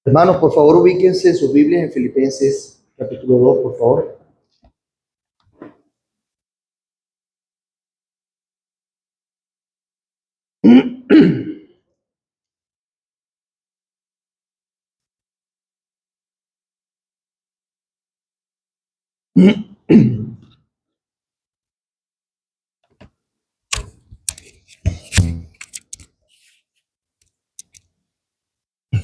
Hermanos, por favor, ubíquense en sus Biblias en Filipenses capítulo 2, por favor.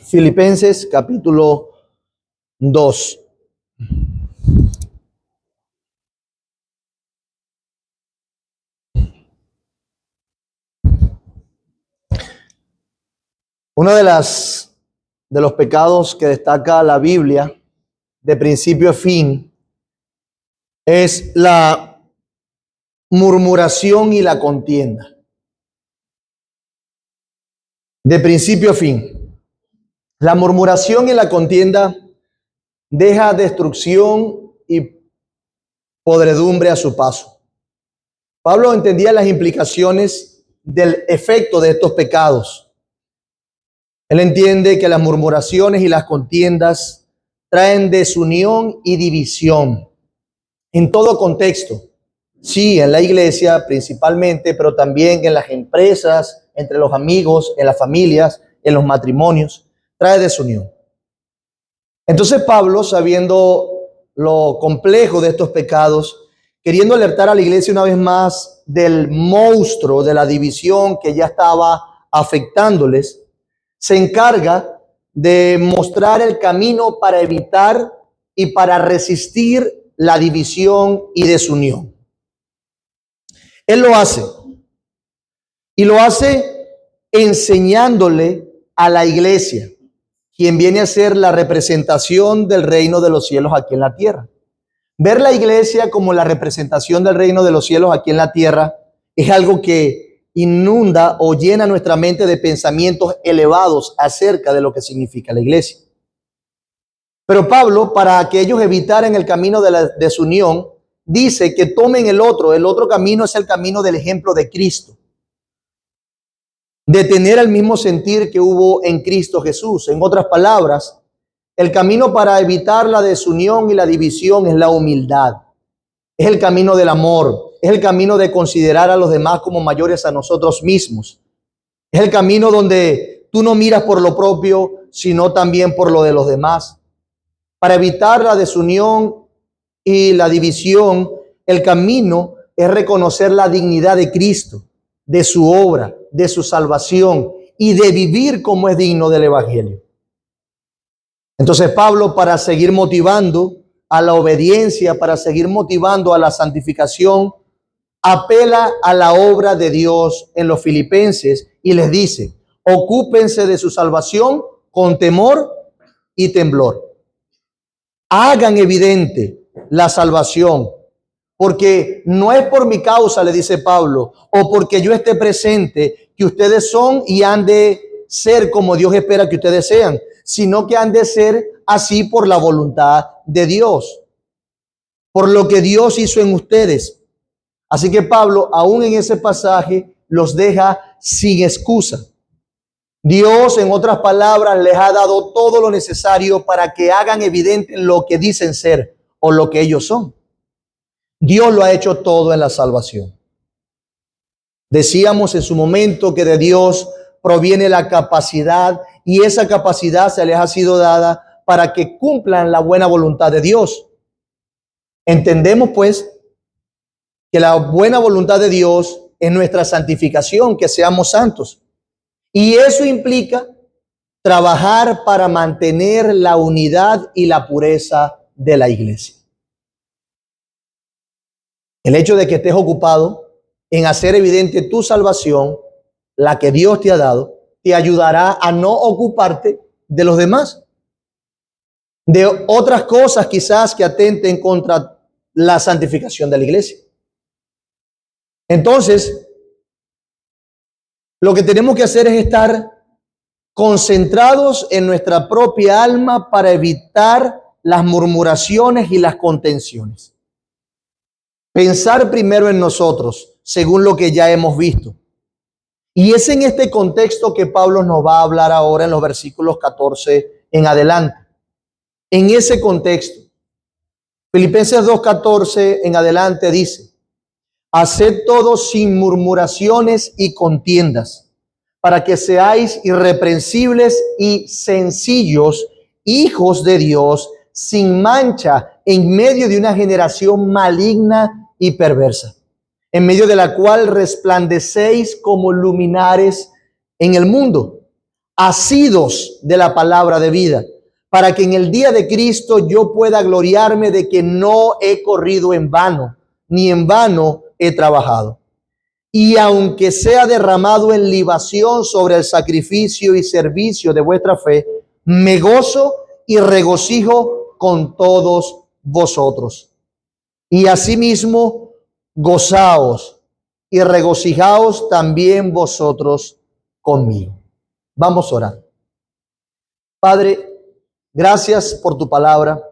Filipenses capítulo 2. Uno de los pecados que destaca la Biblia de principio a fin es la murmuración y la contienda. De principio a fin. La murmuración y la contienda deja destrucción y podredumbre a su paso. Pablo entendía las implicaciones del efecto de estos pecados. Él entiende que las murmuraciones y las contiendas traen desunión y división en todo contexto. Sí, en la iglesia principalmente, pero también en las empresas, entre los amigos, en las familias, en los matrimonios, trae desunión. Entonces Pablo, sabiendo lo complejo de estos pecados, queriendo alertar a la iglesia una vez más del monstruo de la división que ya estaba afectándoles, se encarga de mostrar el camino para evitar y para resistir la división y desunión. Él lo hace, y lo hace enseñándole a la iglesia, quien viene a ser la representación del reino de los cielos aquí en la tierra. Ver la iglesia como la representación del reino de los cielos aquí en la tierra es algo que inunda o llena nuestra mente de pensamientos elevados acerca de lo que significa la iglesia. Pero Pablo, para que ellos evitaran el camino de la desunión, dice que tomen el otro camino es el camino del ejemplo de Cristo, de tener el mismo sentir que hubo en Cristo Jesús. En otras palabras, el camino para evitar la desunión y la división es la humildad, es el camino del amor, es el camino de considerar a los demás como mayores a nosotros mismos, es el camino donde tú no miras por lo propio, sino también por lo de los demás. Para evitar la desunión y la división, el camino es reconocer la dignidad de Cristo, de su obra, de su salvación y de vivir como es digno del evangelio. Entonces Pablo, para seguir motivando a la obediencia, para seguir motivando a la santificación, apela a la obra de Dios en los filipenses y les dice: ocúpense de su salvación con temor y temblor. Hagan evidente la salvación, porque no es por mi causa, le dice Pablo, o porque yo esté presente, que ustedes son y han de ser como Dios espera que ustedes sean, sino que han de ser así por la voluntad de Dios, por lo que Dios hizo en ustedes. Así que Pablo, aún en ese pasaje, los deja sin excusa. Dios, en otras palabras, les ha dado todo lo necesario para que hagan evidente lo que dicen ser o lo que ellos son. Dios lo ha hecho todo en la salvación. Decíamos en su momento que de Dios proviene la capacidad, y esa capacidad se les ha sido dada para que cumplan la buena voluntad de Dios. Entendemos pues que la buena voluntad de Dios es nuestra santificación, que seamos santos. Y eso implica trabajar para mantener la unidad y la pureza de la iglesia. El hecho de que estés ocupado en hacer evidente tu salvación, la que Dios te ha dado, te ayudará a no ocuparte de los demás, de otras cosas quizás que atenten contra la santificación de la iglesia. Entonces, lo que tenemos que hacer es estar concentrados en nuestra propia alma para evitar las murmuraciones y las contenciones. Pensar primero en nosotros, según lo que ya hemos visto. Y es en este contexto que Pablo nos va a hablar ahora en los versículos 14 en adelante. En ese contexto, Filipenses 2:14 en adelante dice: haced todo sin murmuraciones y contiendas, para que seáis irreprensibles y sencillos, hijos de Dios, sin mancha, en medio de una generación maligna y perversa, en medio de la cual resplandecéis como luminares en el mundo, asidos de la palabra de vida, para que en el día de Cristo yo pueda gloriarme de que no he corrido en vano, ni en vano he trabajado. Y aunque sea derramado en libación sobre el sacrificio y servicio de vuestra fe, me gozo y regocijo con todos vosotros. Y asimismo, gozaos y regocijaos también vosotros conmigo. Vamos a orar. Padre, gracias por tu palabra.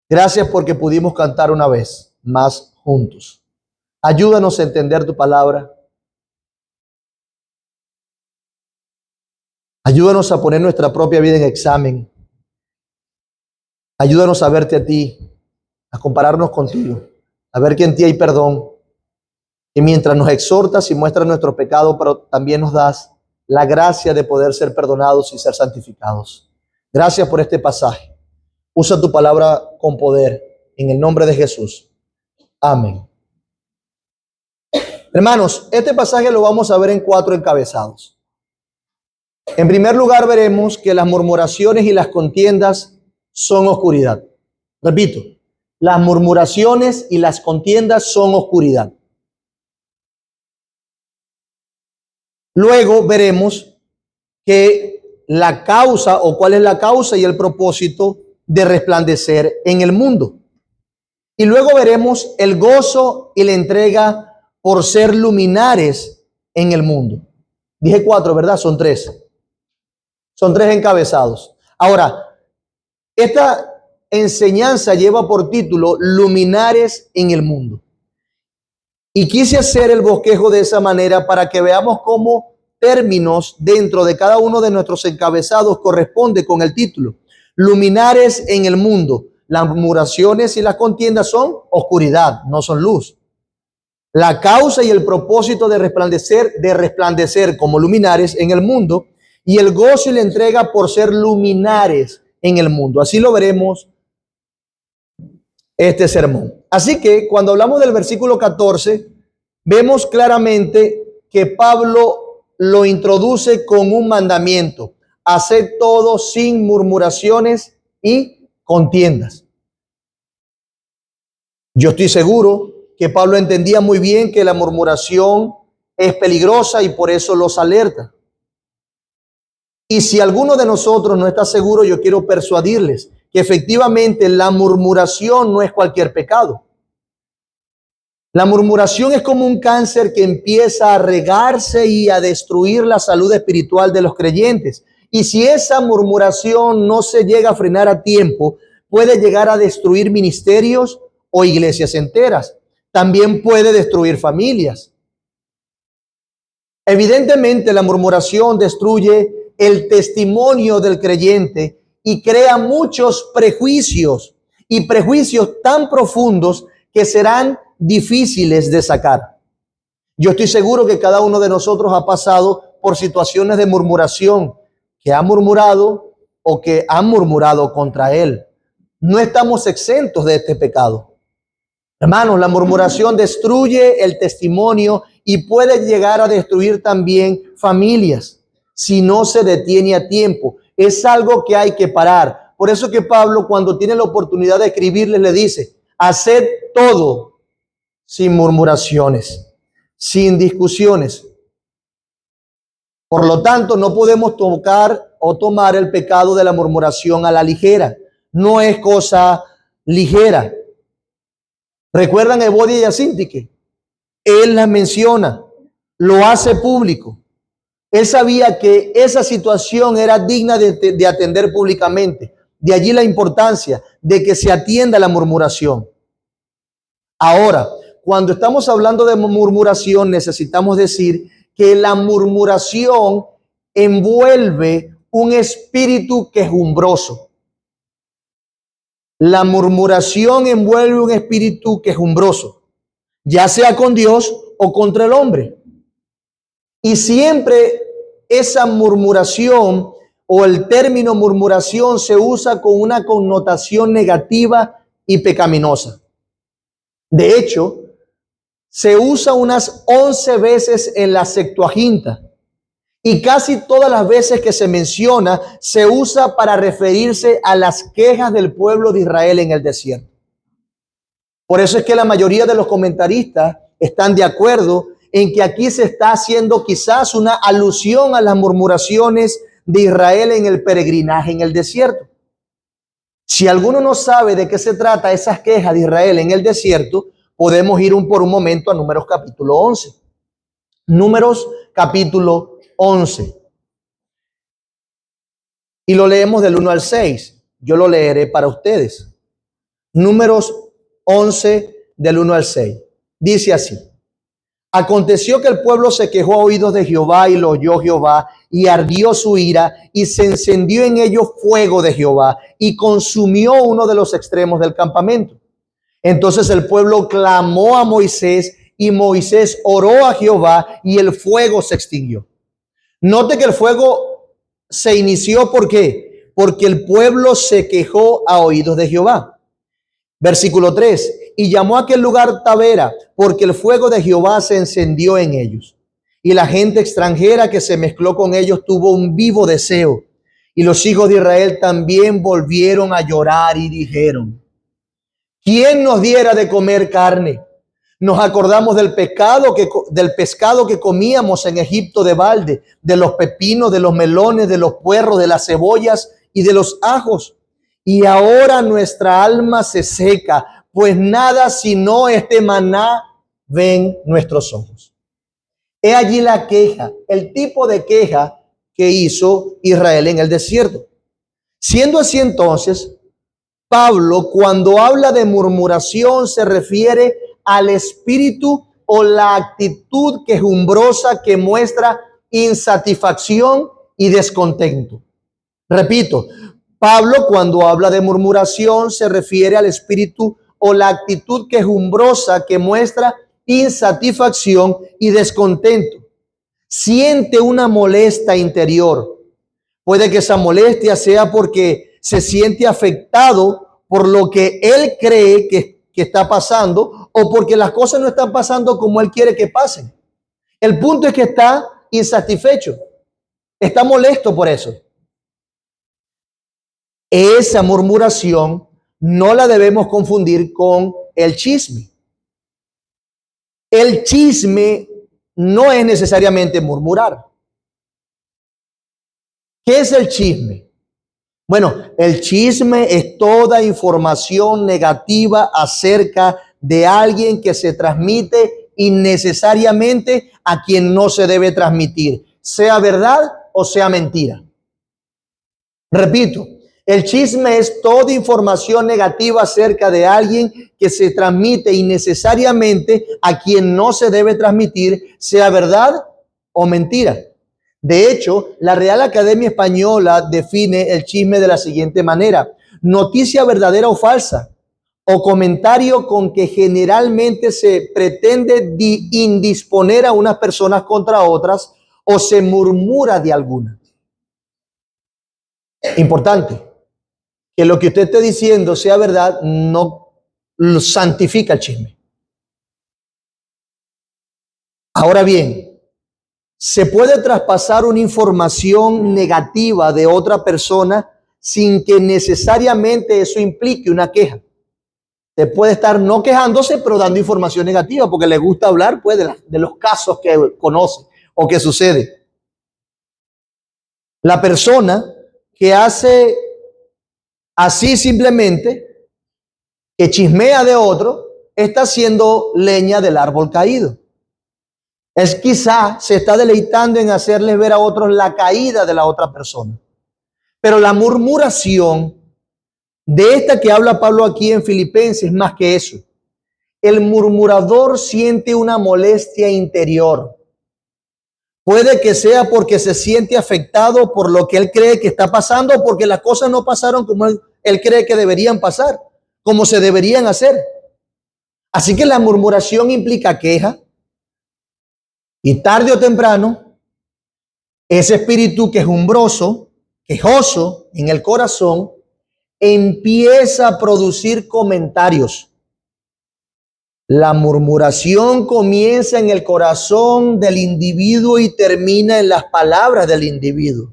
Gracias porque pudimos cantar una vez más juntos. Ayúdanos a entender tu palabra. Ayúdanos a poner nuestra propia vida en examen. Ayúdanos a verte a ti, a compararnos contigo, a ver que en ti hay perdón. Y mientras nos exhortas y muestras nuestro pecado, pero también nos das la gracia de poder ser perdonados y ser santificados. Gracias por este pasaje. Usa tu palabra con poder. En el nombre de Jesús. Amén. Hermanos, este pasaje lo vamos a ver en 4 encabezados. En primer lugar, veremos que las murmuraciones y las contiendas son oscuridad. Repito, las murmuraciones y las contiendas son oscuridad. Luego veremos que la causa o cuál es la causa y el propósito de resplandecer en el mundo. Y luego veremos el gozo y la entrega por ser luminares en el mundo. Dije 4, ¿verdad? Son 3. Son 3 encabezados. Ahora, esta enseñanza lleva por título Luminares en el mundo. Y quise hacer el bosquejo de esa manera para que veamos cómo términos dentro de cada uno de nuestros encabezados corresponde con el título. Luminares en el mundo. Las murmuraciones y las contiendas son oscuridad, no son luz. La causa y el propósito de resplandecer como luminares en el mundo, y el gozo y la entrega por ser luminares en el mundo. Así lo veremos este sermón. Así que cuando hablamos del versículo 14, vemos claramente que Pablo lo introduce con un mandamiento: haced todo sin murmuraciones y contiendas. Yo estoy seguro que Pablo entendía muy bien que la murmuración es peligrosa y por eso los alerta. Y si alguno de nosotros no está seguro, yo quiero persuadirles que efectivamente la murmuración no es cualquier pecado. La murmuración es como un cáncer que empieza a regarse y a destruir la salud espiritual de los creyentes. Y si esa murmuración no se llega a frenar a tiempo, puede llegar a destruir ministerios o iglesias enteras. También puede destruir familias. Evidentemente, la murmuración destruye el testimonio del creyente y crea muchos prejuicios, y prejuicios tan profundos que serán difíciles de sacar. Yo estoy seguro que cada uno de nosotros ha pasado por situaciones de murmuración, que ha murmurado o que han murmurado contra él. No estamos exentos de este pecado. Hermanos, la murmuración destruye el testimonio y puede llegar a destruir también familias si no se detiene a tiempo. Es algo que hay que parar. Por eso que Pablo, cuando tiene la oportunidad de escribirles, le dice: haced todo sin murmuraciones, sin discusiones. Por lo tanto, no podemos tocar o tomar el pecado de la murmuración a la ligera. No es cosa ligera. ¿Recuerdan a Evodia y a Síntique? Él las menciona, lo hace público. Él sabía que esa situación era digna de atender públicamente. De allí la importancia de que se atienda la murmuración. Ahora, cuando estamos hablando de murmuración, necesitamos decir que la murmuración envuelve un espíritu quejumbroso. La murmuración envuelve un espíritu quejumbroso, ya sea con Dios o contra el hombre. Y siempre esa murmuración o el término murmuración se usa con una connotación negativa y pecaminosa. De hecho, se usa unas 11 veces en la Septuaginta y casi todas las veces que se menciona se usa para referirse a las quejas del pueblo de Israel en el desierto. Por eso es que la mayoría de los comentaristas están de acuerdo en que aquí se está haciendo quizás una alusión a las murmuraciones de Israel en el peregrinaje en el desierto. Si alguno no sabe de qué se trata esas quejas de Israel en el desierto, podemos ir por un momento a Números capítulo 11. Números capítulo 11. Y lo leemos del 1 al 6. Yo lo leeré para ustedes. Números 11 del 1 al 6. Dice así: aconteció que el pueblo se quejó a oídos de Jehová y lo oyó Jehová y ardió su ira y se encendió en ellos fuego de Jehová y consumió uno de los extremos del campamento. Entonces el pueblo clamó a Moisés y Moisés oró a Jehová y el fuego se extinguió. Note que el fuego se inició, ¿por qué? Porque el pueblo se quejó a oídos de Jehová. Versículo 3. Y llamó a aquel lugar Tabera, porque el fuego de Jehová se encendió en ellos. Y la gente extranjera que se mezcló con ellos tuvo un vivo deseo. Y los hijos de Israel también volvieron a llorar y dijeron: ¿quién nos diera de comer carne? Nos acordamos del pescado que comíamos en Egipto de balde, de los pepinos, de los melones, de los puerros, de las cebollas y de los ajos. Y ahora nuestra alma se seca, pues nada sino este maná ven nuestros ojos. He allí la queja, el tipo de queja que hizo Israel en el desierto. Siendo así entonces, Pablo, cuando habla de murmuración, se refiere al espíritu o la actitud quejumbrosa que muestra insatisfacción y descontento. Repito, Pablo, cuando habla de murmuración, se refiere al espíritu o la actitud quejumbrosa que muestra insatisfacción y descontento. Siente una molestia interior. Puede que esa molestia sea porque se siente afectado por lo que él cree que está pasando o porque las cosas no están pasando como él quiere que pasen. El punto es que está insatisfecho, está molesto por eso. Esa murmuración no la debemos confundir con el chisme. El chisme no es necesariamente murmurar. ¿Qué es el chisme? Bueno, el chisme es toda información negativa acerca de alguien que se transmite innecesariamente a quien no se debe transmitir, sea verdad o sea mentira. Repito, el chisme es toda información negativa acerca de alguien que se transmite innecesariamente a quien no se debe transmitir, sea verdad o mentira. De hecho, la Real Academia Española define el chisme de la siguiente manera: noticia verdadera o falsa, o comentario con que generalmente se pretende indisponer a unas personas contra otras o se murmura de alguna. Importante, que lo que usted esté diciendo sea verdad, no santifica el chisme. Ahora bien, se puede traspasar una información negativa de otra persona sin que necesariamente eso implique una queja. Se puede estar no quejándose, pero dando información negativa porque le gusta hablar pues, de los casos que conoce o que sucede. La persona que hace así simplemente, que chismea de otro, está haciendo leña del árbol caído. Es quizá se está deleitando en hacerles ver a otros la caída de la otra persona. Pero la murmuración de esta que habla Pablo aquí en Filipenses es más que eso. El murmurador siente una molestia interior. Puede que sea porque se siente afectado por lo que él cree que está pasando, o porque las cosas no pasaron como él cree que deberían pasar, como se deberían hacer. Así que la murmuración implica queja, y tarde o temprano, ese espíritu quejumbroso, quejoso en el corazón, empieza a producir comentarios. La murmuración comienza en el corazón del individuo y termina en las palabras del individuo.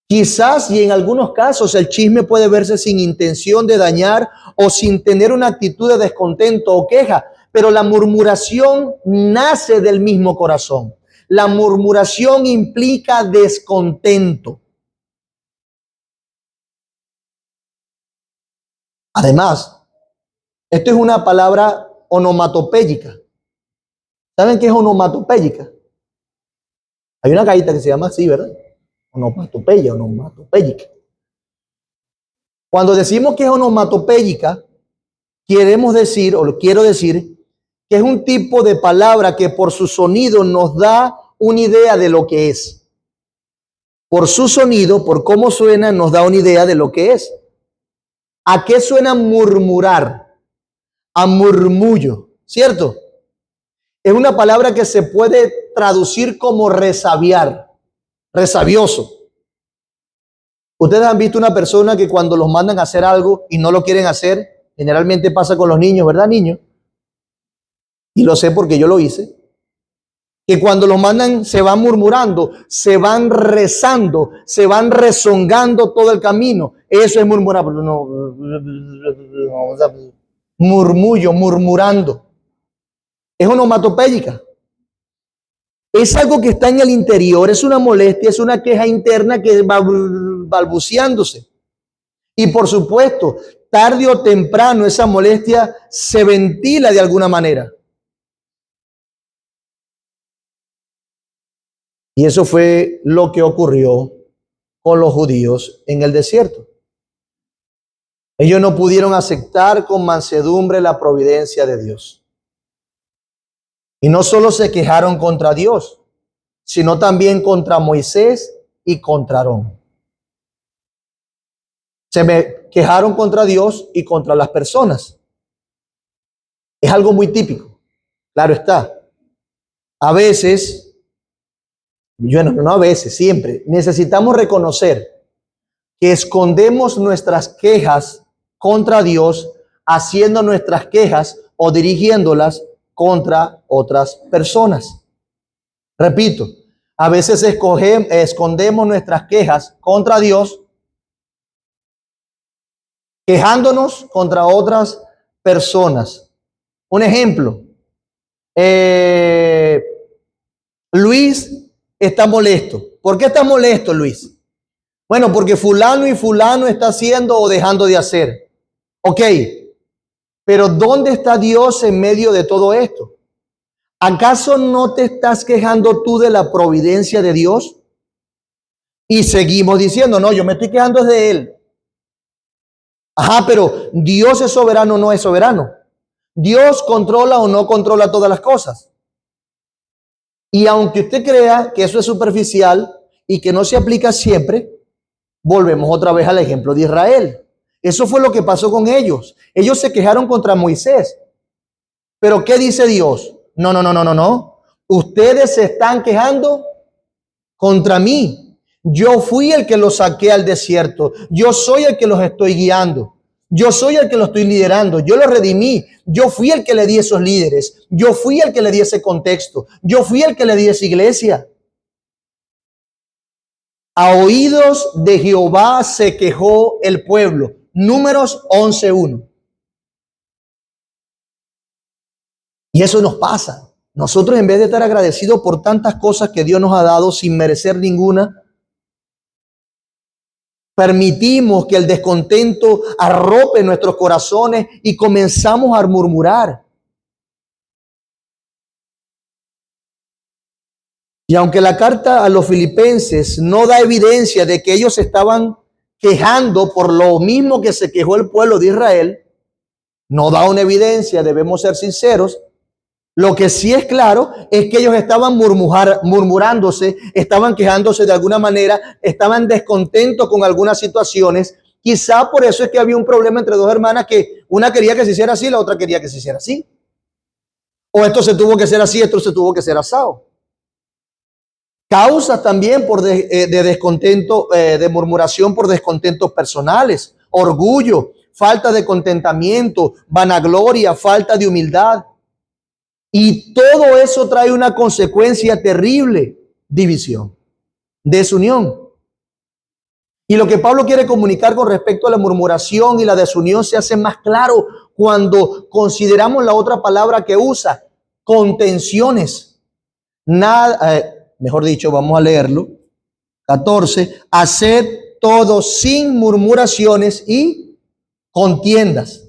Quizás y en algunos casos el chisme puede verse sin intención de dañar o sin tener una actitud de descontento o queja, pero la murmuración nace del mismo corazón. La murmuración implica descontento. Además, esto es una palabra onomatopéyica. ¿Saben qué es onomatopéyica? Hay una galleta que se llama así, ¿verdad? Onomatopéyica. Cuando decimos que es onomatopéyica, queremos decir, o quiero decir, que es un tipo de palabra que por su sonido nos da una idea de lo que es. Por su sonido, por cómo suena, nos da una idea de lo que es. ¿A qué suena murmurar? A murmullo, ¿cierto? Es una palabra que se puede traducir como resabiar, resabioso. Ustedes han visto una persona que cuando los mandan a hacer algo y no lo quieren hacer, generalmente pasa con los niños, ¿verdad, niños? Y lo sé porque yo lo hice. Que cuando los mandan se van murmurando, se van rezando, se van rezongando todo el camino. Eso es murmurar. Murmullo, murmurando. Es onomatopéyica. Es algo que está en el interior, es una molestia, es una queja interna que va balbuceándose. Y por supuesto, tarde o temprano esa molestia se ventila de alguna manera. Y eso fue lo que ocurrió con los judíos en el desierto. Ellos no pudieron aceptar con mansedumbre la providencia de Dios. Y no solo se quejaron contra Dios, sino también contra Moisés y contra Aarón. Se quejaron contra Dios y contra las personas. Es algo muy típico. Claro está. A veces, bueno, no a veces, siempre, necesitamos reconocer que escondemos nuestras quejas contra Dios, haciendo nuestras quejas o dirigiéndolas contra otras personas. Repito, a veces escondemos nuestras quejas contra Dios, quejándonos contra otras personas. Un ejemplo, Luis está molesto. ¿Por qué está molesto, Luis? Bueno, porque fulano y fulano está haciendo o dejando de hacer. Ok, pero ¿dónde está Dios en medio de todo esto? ¿Acaso no te estás quejando tú de la providencia de Dios? Y seguimos diciendo, no, yo me estoy quejando de Él. Ajá, pero Dios es soberano o no es soberano. Dios controla o no controla todas las cosas. Y aunque usted crea que eso es superficial y que no se aplica siempre, volvemos otra vez al ejemplo de Israel. Eso fue lo que pasó con ellos. Ellos se quejaron contra Moisés. Pero ¿qué dice Dios? No. Ustedes se están quejando contra mí. Yo fui el que los saqué al desierto. Yo soy el que los estoy guiando. Yo soy el que los estoy liderando. Yo los redimí. Yo fui el que le di esos líderes. Yo fui el que le di ese contexto. Yo fui el que le di esa iglesia. A oídos de Jehová se quejó el pueblo. Números 11:1. Y eso nos pasa. Nosotros, en vez de estar agradecidos por tantas cosas que Dios nos ha dado sin merecer ninguna, permitimos que el descontento arrope nuestros corazones y comenzamos a murmurar. Y aunque la carta a los filipenses no da evidencia de que ellos estaban quejando por lo mismo que se quejó el pueblo de Israel, no da una evidencia, debemos ser sinceros, Lo que sí es claro es que ellos estaban murmurándose, estaban quejándose de alguna manera, estaban descontentos con algunas situaciones. Quizá por eso es que había un problema entre dos hermanas, que una quería que se hiciera así, la otra quería que se hiciera así. O esto se tuvo que hacer así, esto se tuvo que hacer asado. Causas también de descontento, de murmuración por descontentos personales, orgullo, falta de contentamiento, vanagloria, falta de humildad. Y todo eso trae una consecuencia terrible: división, desunión. Y lo que Pablo quiere comunicar con respecto a la murmuración y la desunión se hace más claro cuando consideramos la otra palabra que usa: contenciones. Nada, mejor dicho, vamos a leerlo. 14. Haced todo sin murmuraciones y contiendas.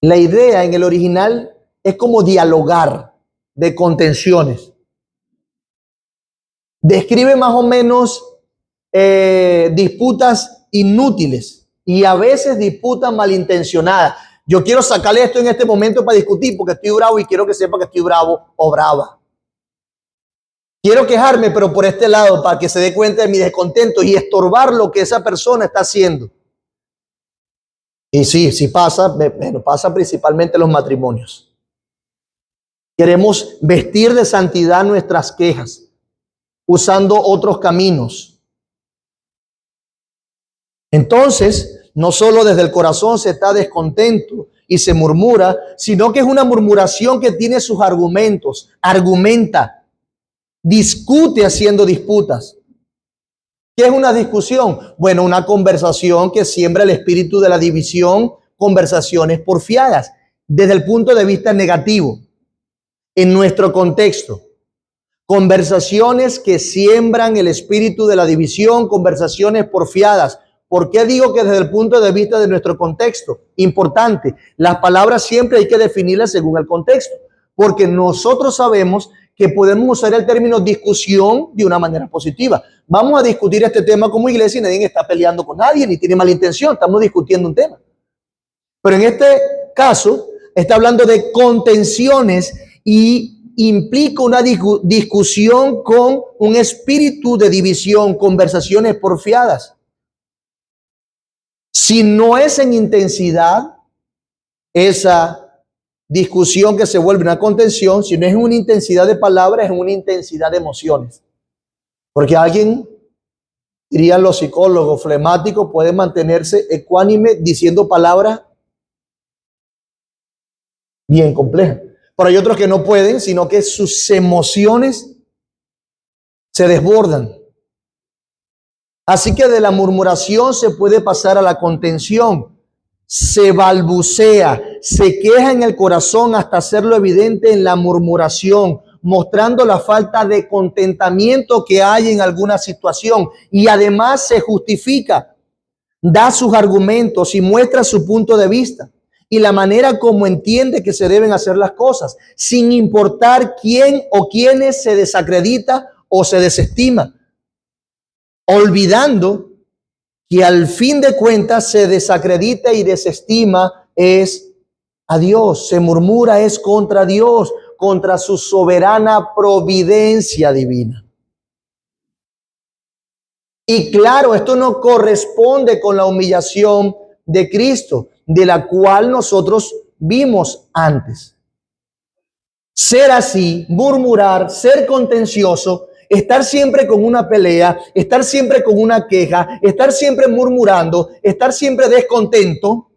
La idea en el original es como dialogar, de contenciones. Describe más o menos disputas inútiles y a veces disputas malintencionadas. Yo quiero sacarle esto en este momento para discutir porque estoy bravo y quiero que sepa que estoy bravo o brava. Quiero quejarme, pero por este lado, para que se dé cuenta de mi descontento y estorbar lo que esa persona está haciendo. Y sí pasa, pero pasa principalmente en los matrimonios. Queremos vestir de santidad nuestras quejas, usando otros caminos. Entonces, no solo desde el corazón se está descontento y se murmura, sino que es una murmuración que tiene sus argumentos, argumenta, discute haciendo disputas. ¿Qué es una discusión? Bueno, una conversación que siembra el espíritu de la división, conversaciones porfiadas, desde el punto de vista negativo, en nuestro contexto. Conversaciones que siembran el espíritu de la división, conversaciones porfiadas. ¿Por qué digo que desde el punto de vista de nuestro contexto? Importante, las palabras siempre hay que definirlas según el contexto, porque nosotros sabemos que podemos usar el término discusión de una manera positiva. Vamos a discutir este tema como iglesia y nadie está peleando con nadie ni tiene mala intención, estamos discutiendo un tema. Pero en este caso está hablando de contenciones y implica una discusión con un espíritu de división, conversaciones porfiadas. Si no es en intensidad esa discusión que se vuelve una contención, si no es una intensidad de palabras, es una intensidad de emociones. Porque alguien, dirían los psicólogos, flemático, puede mantenerse ecuánime diciendo palabras bien complejas. Pero hay otros que no pueden, sino que sus emociones se desbordan. Así que de la murmuración se puede pasar a la contención. Se balbucea, se queja en el corazón hasta hacerlo evidente en la murmuración, mostrando la falta de contentamiento que hay en alguna situación, y además se justifica, da sus argumentos y muestra su punto de vista y la manera como entiende que se deben hacer las cosas, sin importar quién o quiénes se desacredita o se desestima, olvidando que al fin de cuentas se desacredita y desestima es a Dios, se murmura es contra Dios, contra su soberana providencia divina. Y claro, esto no corresponde con la humillación de Cristo, de la cual nosotros vimos antes. Ser así, murmurar, ser contencioso, estar siempre con una pelea, estar siempre con una queja, estar siempre murmurando, estar siempre descontento,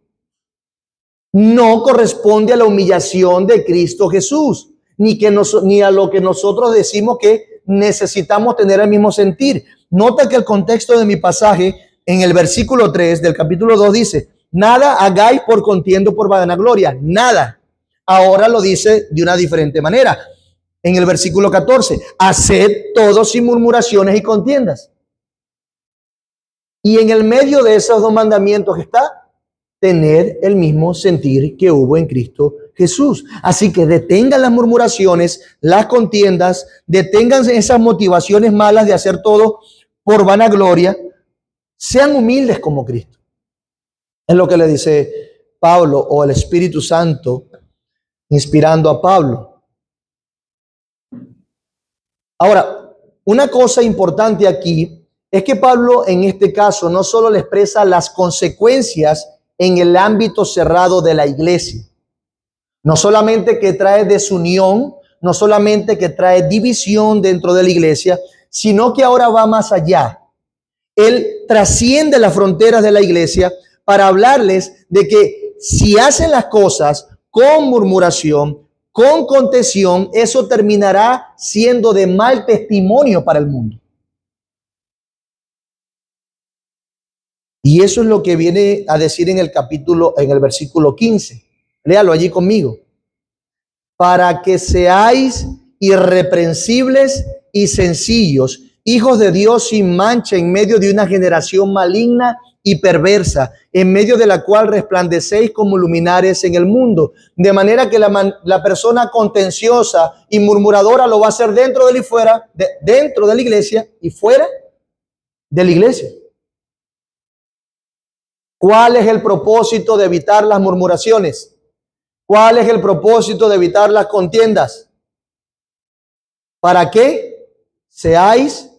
no corresponde a la humillación de Cristo Jesús, ni a lo que nosotros decimos que necesitamos tener el mismo sentir. Nota que el contexto de mi pasaje en el versículo 3 del capítulo 2 dice: nada hagáis por contienda o por vanagloria, nada. Ahora lo dice de una diferente manera. En el versículo 14, haced todo sin murmuraciones y contiendas. Y en el medio de esos dos mandamientos está tener el mismo sentir que hubo en Cristo Jesús. Así que detengan las murmuraciones, las contiendas, detengan esas motivaciones malas de hacer todo por vanagloria. Sean humildes como Cristo. Es lo que le dice Pablo o el Espíritu Santo inspirando a Pablo. Ahora, una cosa importante aquí es que Pablo en este caso no solo le expresa las consecuencias en el ámbito cerrado de la iglesia, no solamente que trae desunión, no solamente que trae división dentro de la iglesia, sino que ahora va más allá. Él trasciende las fronteras de la iglesia para hablarles de que si hacen las cosas con murmuración, con contención, eso terminará siendo de mal testimonio para el mundo. Y eso es lo que viene a decir en el versículo 15. Léalo allí conmigo. Para que seáis irreprensibles y sencillos, hijos de Dios sin mancha en medio de una generación maligna y perversa, en medio de la cual resplandecéis como luminares en el mundo. De manera que la persona contenciosa y murmuradora lo va a hacer dentro de dentro de la iglesia y fuera de la iglesia. ¿Cuál es el propósito de evitar las murmuraciones? ¿Cuál es el propósito de evitar las contiendas? ¿Para qué? Seáis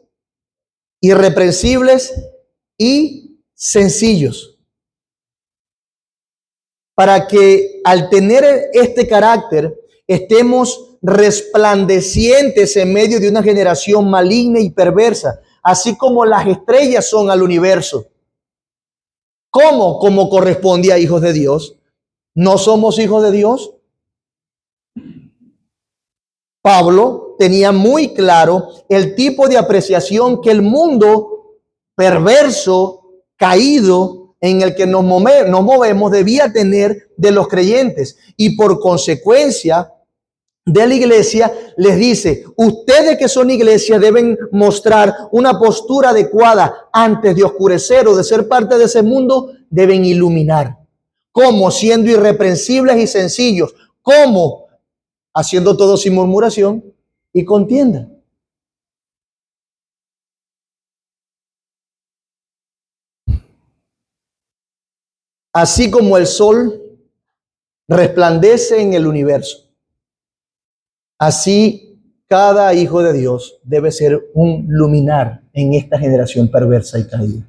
irreprensibles y sencillos. Para que al tener este carácter estemos resplandecientes en medio de una generación maligna y perversa, así como las estrellas son al universo. ¿Cómo? Como corresponde a hijos de Dios. ¿No somos hijos de Dios? Pablo tenía muy claro el tipo de apreciación que el mundo perverso, caído, en el que nos movemos, debía tener de los creyentes. Y por consecuencia de la iglesia, les dice, ustedes que son iglesia deben mostrar una postura adecuada antes de oscurecer o de ser parte de ese mundo, deben iluminar. ¿Cómo? Siendo irreprensibles y sencillos. ¿Cómo? Haciendo todo sin murmuración y contienda. Así como el sol resplandece en el universo, así cada hijo de Dios debe ser un luminar en esta generación perversa y caída.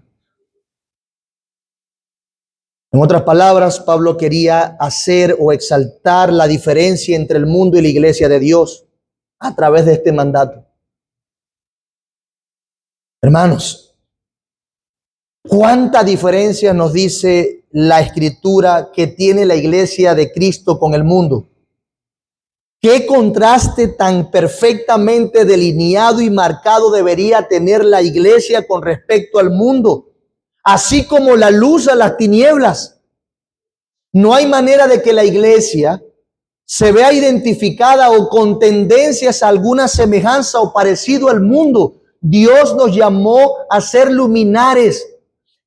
En otras palabras, Pablo quería hacer o exaltar la diferencia entre el mundo y la iglesia de Dios a través de este mandato. Hermanos, ¿cuánta diferencia nos dice la Escritura que tiene la iglesia de Cristo con el mundo? ¿Qué contraste tan perfectamente delineado y marcado debería tener la iglesia con respecto al mundo? Así como la luz a las tinieblas. No hay manera de que la iglesia se vea identificada o con tendencias a alguna semejanza o parecido al mundo. Dios nos llamó a ser luminares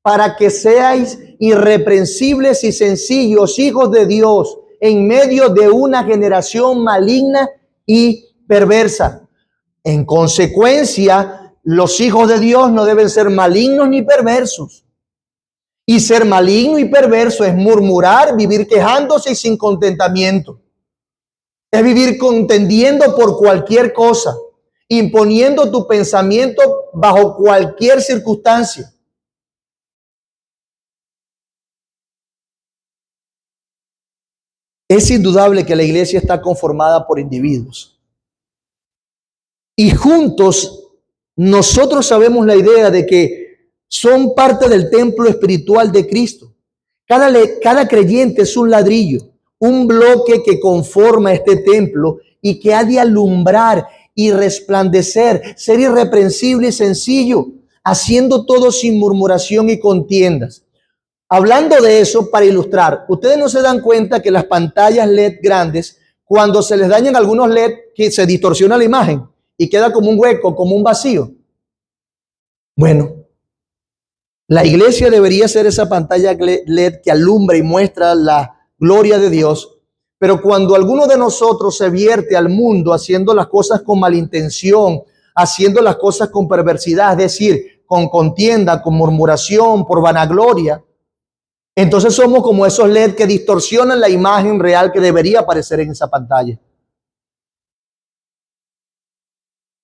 para que seáis irreprensibles y sencillos, hijos de Dios, en medio de una generación maligna y perversa. En consecuencia, los hijos de Dios no deben ser malignos ni perversos. Y ser maligno y perverso es murmurar, vivir quejándose y sin contentamiento. Es vivir contendiendo por cualquier cosa, imponiendo tu pensamiento bajo cualquier circunstancia. Es indudable que la iglesia está conformada por individuos. Y juntos nosotros sabemos la idea de que son parte del templo espiritual de Cristo. Cada creyente es un ladrillo, un bloque que conforma este templo y que ha de alumbrar y resplandecer, ser irreprensible y sencillo, haciendo todo sin murmuración y contiendas. Hablando de eso, para ilustrar, ustedes no se dan cuenta que las pantallas LED grandes, cuando se les dañan algunos LED, que se distorsiona la imagen y queda como un hueco, como un vacío. Bueno, la iglesia debería ser esa pantalla LED que alumbra y muestra la gloria de Dios. Pero cuando alguno de nosotros se vierte al mundo haciendo las cosas con malintención, haciendo las cosas con perversidad, es decir, con contienda, con murmuración, por vanagloria, Entonces somos como esos LED que distorsionan la imagen real que debería aparecer en esa pantalla.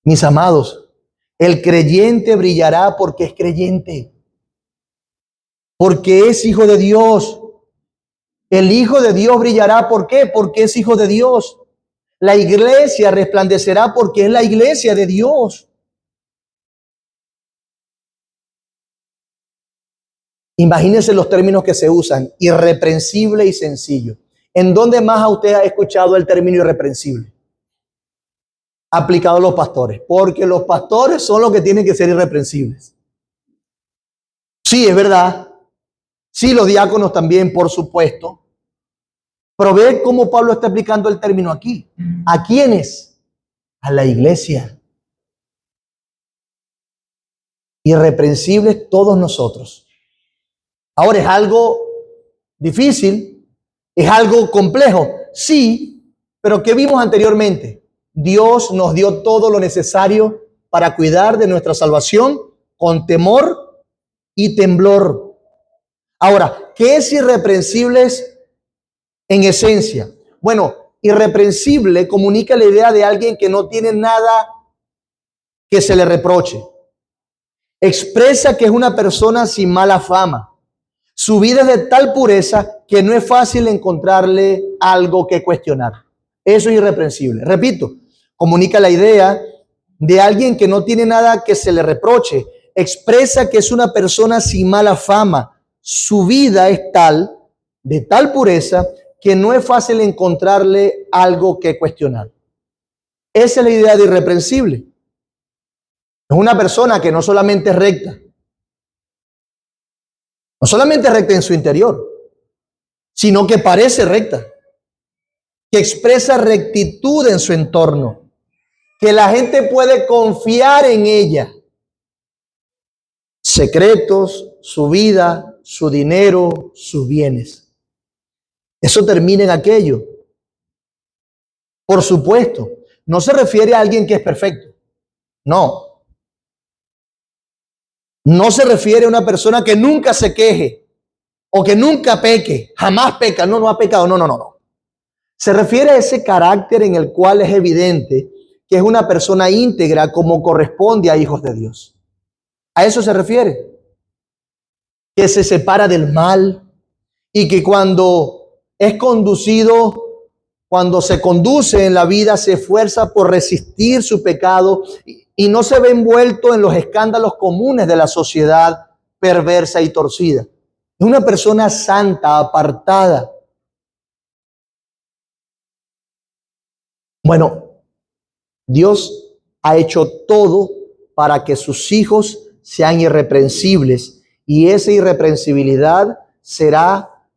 Mis amados, el creyente brillará porque es creyente, porque es hijo de Dios. El Hijo de Dios brillará, ¿por qué? Porque es hijo de Dios. La iglesia resplandecerá porque es la iglesia de Dios. Imagínense los términos que se usan: irreprensible y sencillo. ¿En dónde más usted ha escuchado el término irreprensible? Aplicado a los pastores, porque los pastores son los que tienen que ser irreprensibles. Sí, es verdad. Sí, los diáconos también, por supuesto. Pero ve cómo Pablo está aplicando el término aquí. ¿A quiénes? A la iglesia. Irreprensibles todos nosotros. Ahora, ¿es algo difícil? ¿Es algo complejo? Sí, pero ¿qué vimos anteriormente? Dios nos dio todo lo necesario para cuidar de nuestra salvación con temor y temblor. Ahora, ¿qué es irreprensibles en esencia? Bueno, irreprensible comunica la idea de alguien que no tiene nada que se le reproche. Expresa que es una persona sin mala fama. Su vida es de tal pureza que no es fácil encontrarle algo que cuestionar. Eso es irreprensible. Repito, comunica la idea de alguien que no tiene nada que se le reproche. Expresa que es una persona sin mala fama. Su vida es tal, de tal pureza, que no es fácil encontrarle algo que cuestionar. Esa es la idea de irreprensible. Es una persona que no solamente es recta, no solamente es recta en su interior, sino que parece recta, que expresa rectitud en su entorno, que la gente puede confiar en ella. Secretos, su vida, su dinero, sus bienes. Eso termina en aquello. Por supuesto, no se refiere a alguien que es perfecto. No. No se refiere a una persona que nunca se queje o que nunca peque, jamás peca. No ha pecado. No. Se refiere a ese carácter en el cual es evidente que es una persona íntegra como corresponde a hijos de Dios. A eso se refiere. Que se separa del mal y que cuando es conducido, cuando se conduce en la vida, se esfuerza por resistir su pecado y no se ve envuelto en los escándalos comunes de la sociedad perversa y torcida. Es una persona santa, apartada. Bueno, Dios ha hecho todo para que sus hijos sean irreprensibles y esa irreprensibilidad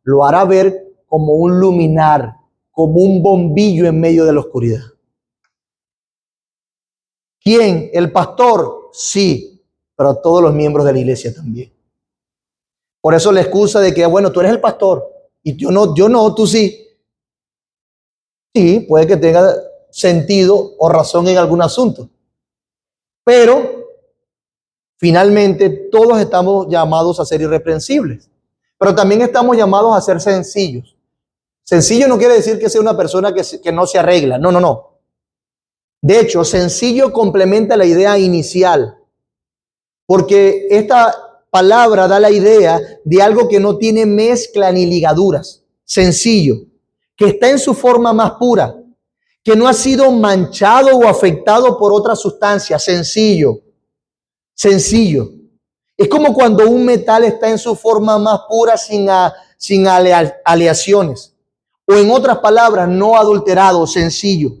lo hará ver como un luminar, como un bombillo en medio de la oscuridad. ¿Quién? ¿El pastor? Sí, pero todos los miembros de la iglesia también. Por eso la excusa de que, bueno, tú eres el pastor y yo no, tú sí. Sí, puede que tenga sentido o razón en algún asunto. Pero finalmente todos estamos llamados a ser irreprensibles. Pero también estamos llamados a ser sencillos. Sencillo no quiere decir que sea una persona que no se arregla. No. De hecho, sencillo complementa la idea inicial. Porque esta palabra da la idea de algo que no tiene mezcla ni ligaduras. Sencillo. Que está en su forma más pura. Que no ha sido manchado o afectado por otra sustancia. Sencillo. Es como cuando un metal está en su forma más pura sin aleaciones. O en otras palabras, no adulterado, sencillo.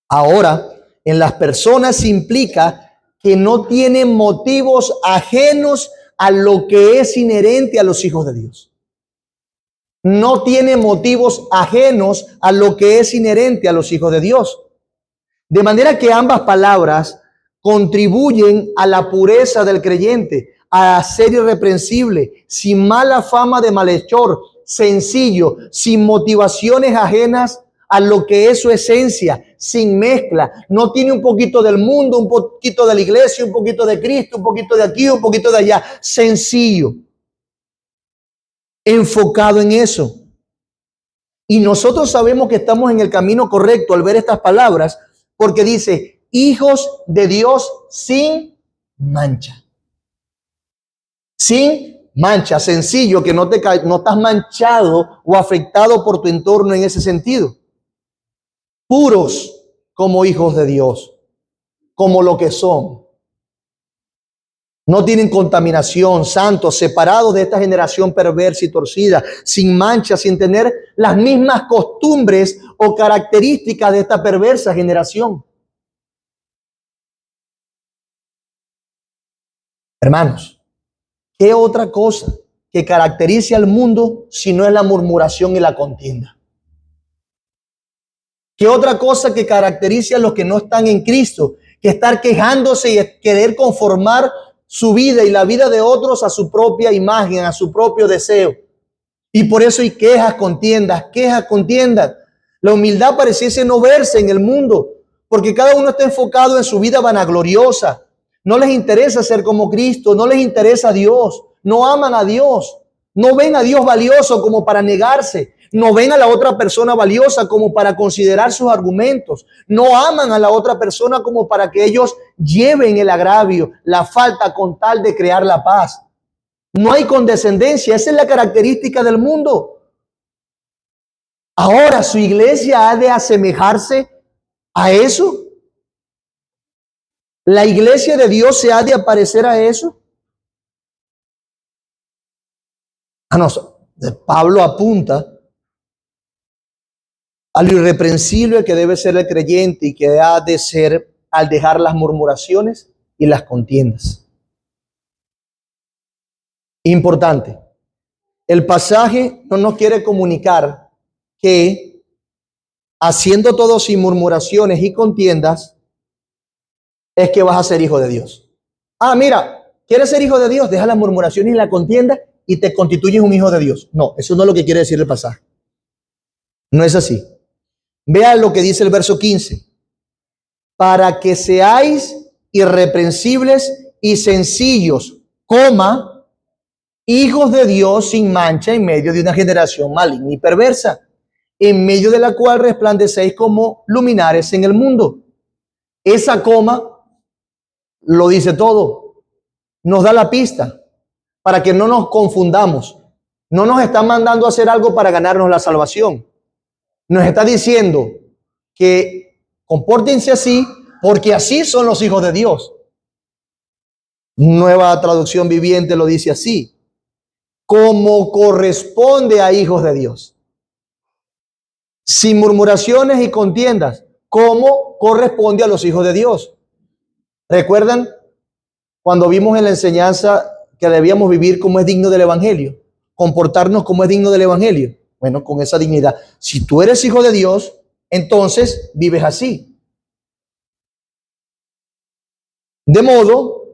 Ahora, en las personas implica que no tienen motivos ajenos a lo que es inherente a los hijos de Dios. No tiene motivos ajenos a lo que es inherente a los hijos de Dios. De manera que ambas palabras contribuyen a la pureza del creyente, a ser irreprensible, sin mala fama de malhechor, sencillo, sin motivaciones ajenas a lo que es su esencia, sin mezcla. No tiene un poquito del mundo, un poquito de la iglesia, un poquito de Cristo, un poquito de aquí, un poquito de allá. Sencillo. enfocado en eso. Y nosotros sabemos que estamos en el camino correcto al ver estas palabras, porque dice, hijos de Dios sin mancha. Sin mancha, sencillo, que no estás manchado o afectado por tu entorno en ese sentido. Puros como hijos de Dios, como lo que son. No tienen contaminación, santos, separados de esta generación perversa y torcida, sin mancha, sin tener las mismas costumbres o características de esta perversa generación. Hermanos, ¿qué otra cosa que caracteriza al mundo si no es la murmuración y la contienda? ¿Qué otra cosa que caracteriza a los que no están en Cristo que estar quejándose y querer conformar su vida y la vida de otros a su propia imagen, a su propio deseo? Y por eso hay quejas, contiendas. La humildad pareciese no verse en el mundo, porque cada uno está enfocado en su vida vanagloriosa. No les interesa ser como Cristo, no les interesa a Dios, no aman a Dios, no ven a Dios valioso como para negarse, no ven a la otra persona valiosa como para considerar sus argumentos, no aman a la otra persona como para que ellos lleven el agravio, la falta con tal de crear la paz. No hay condescendencia, esa es la característica del mundo. Ahora, ¿su iglesia ha de asemejarse a eso? ¿La iglesia de Dios se ha de parecer a eso? Pablo apunta a lo irreprensible que debe ser el creyente y que ha de ser al dejar las murmuraciones y las contiendas. Importante, el pasaje no nos quiere comunicar que haciendo todo sin murmuraciones y contiendas es que vas a ser hijo de Dios. Mira, ¿quieres ser hijo de Dios? Deja las murmuraciones y la contienda y te constituyes un hijo de Dios. No, eso no es lo que quiere decir el pasaje. No es así. Vea lo que dice el verso 15. Para que seáis irreprensibles y sencillos, hijos de Dios sin mancha en medio de una generación maligna y perversa, en medio de la cual resplandecéis como luminares en el mundo. Esa coma lo dice todo, nos da la pista para que no nos confundamos. No nos está mandando a hacer algo para ganarnos la salvación. Nos está diciendo que compórtense así porque así son los hijos de Dios. Nueva Traducción Viviente lo dice así: como corresponde a hijos de Dios, sin murmuraciones y contiendas, como corresponde a los hijos de Dios. ¿Recuerdan cuando vimos en la enseñanza que debíamos vivir como es digno del Evangelio? Comportarnos como es digno del Evangelio. Bueno, con esa dignidad. Si tú eres hijo de Dios, entonces vives así. De modo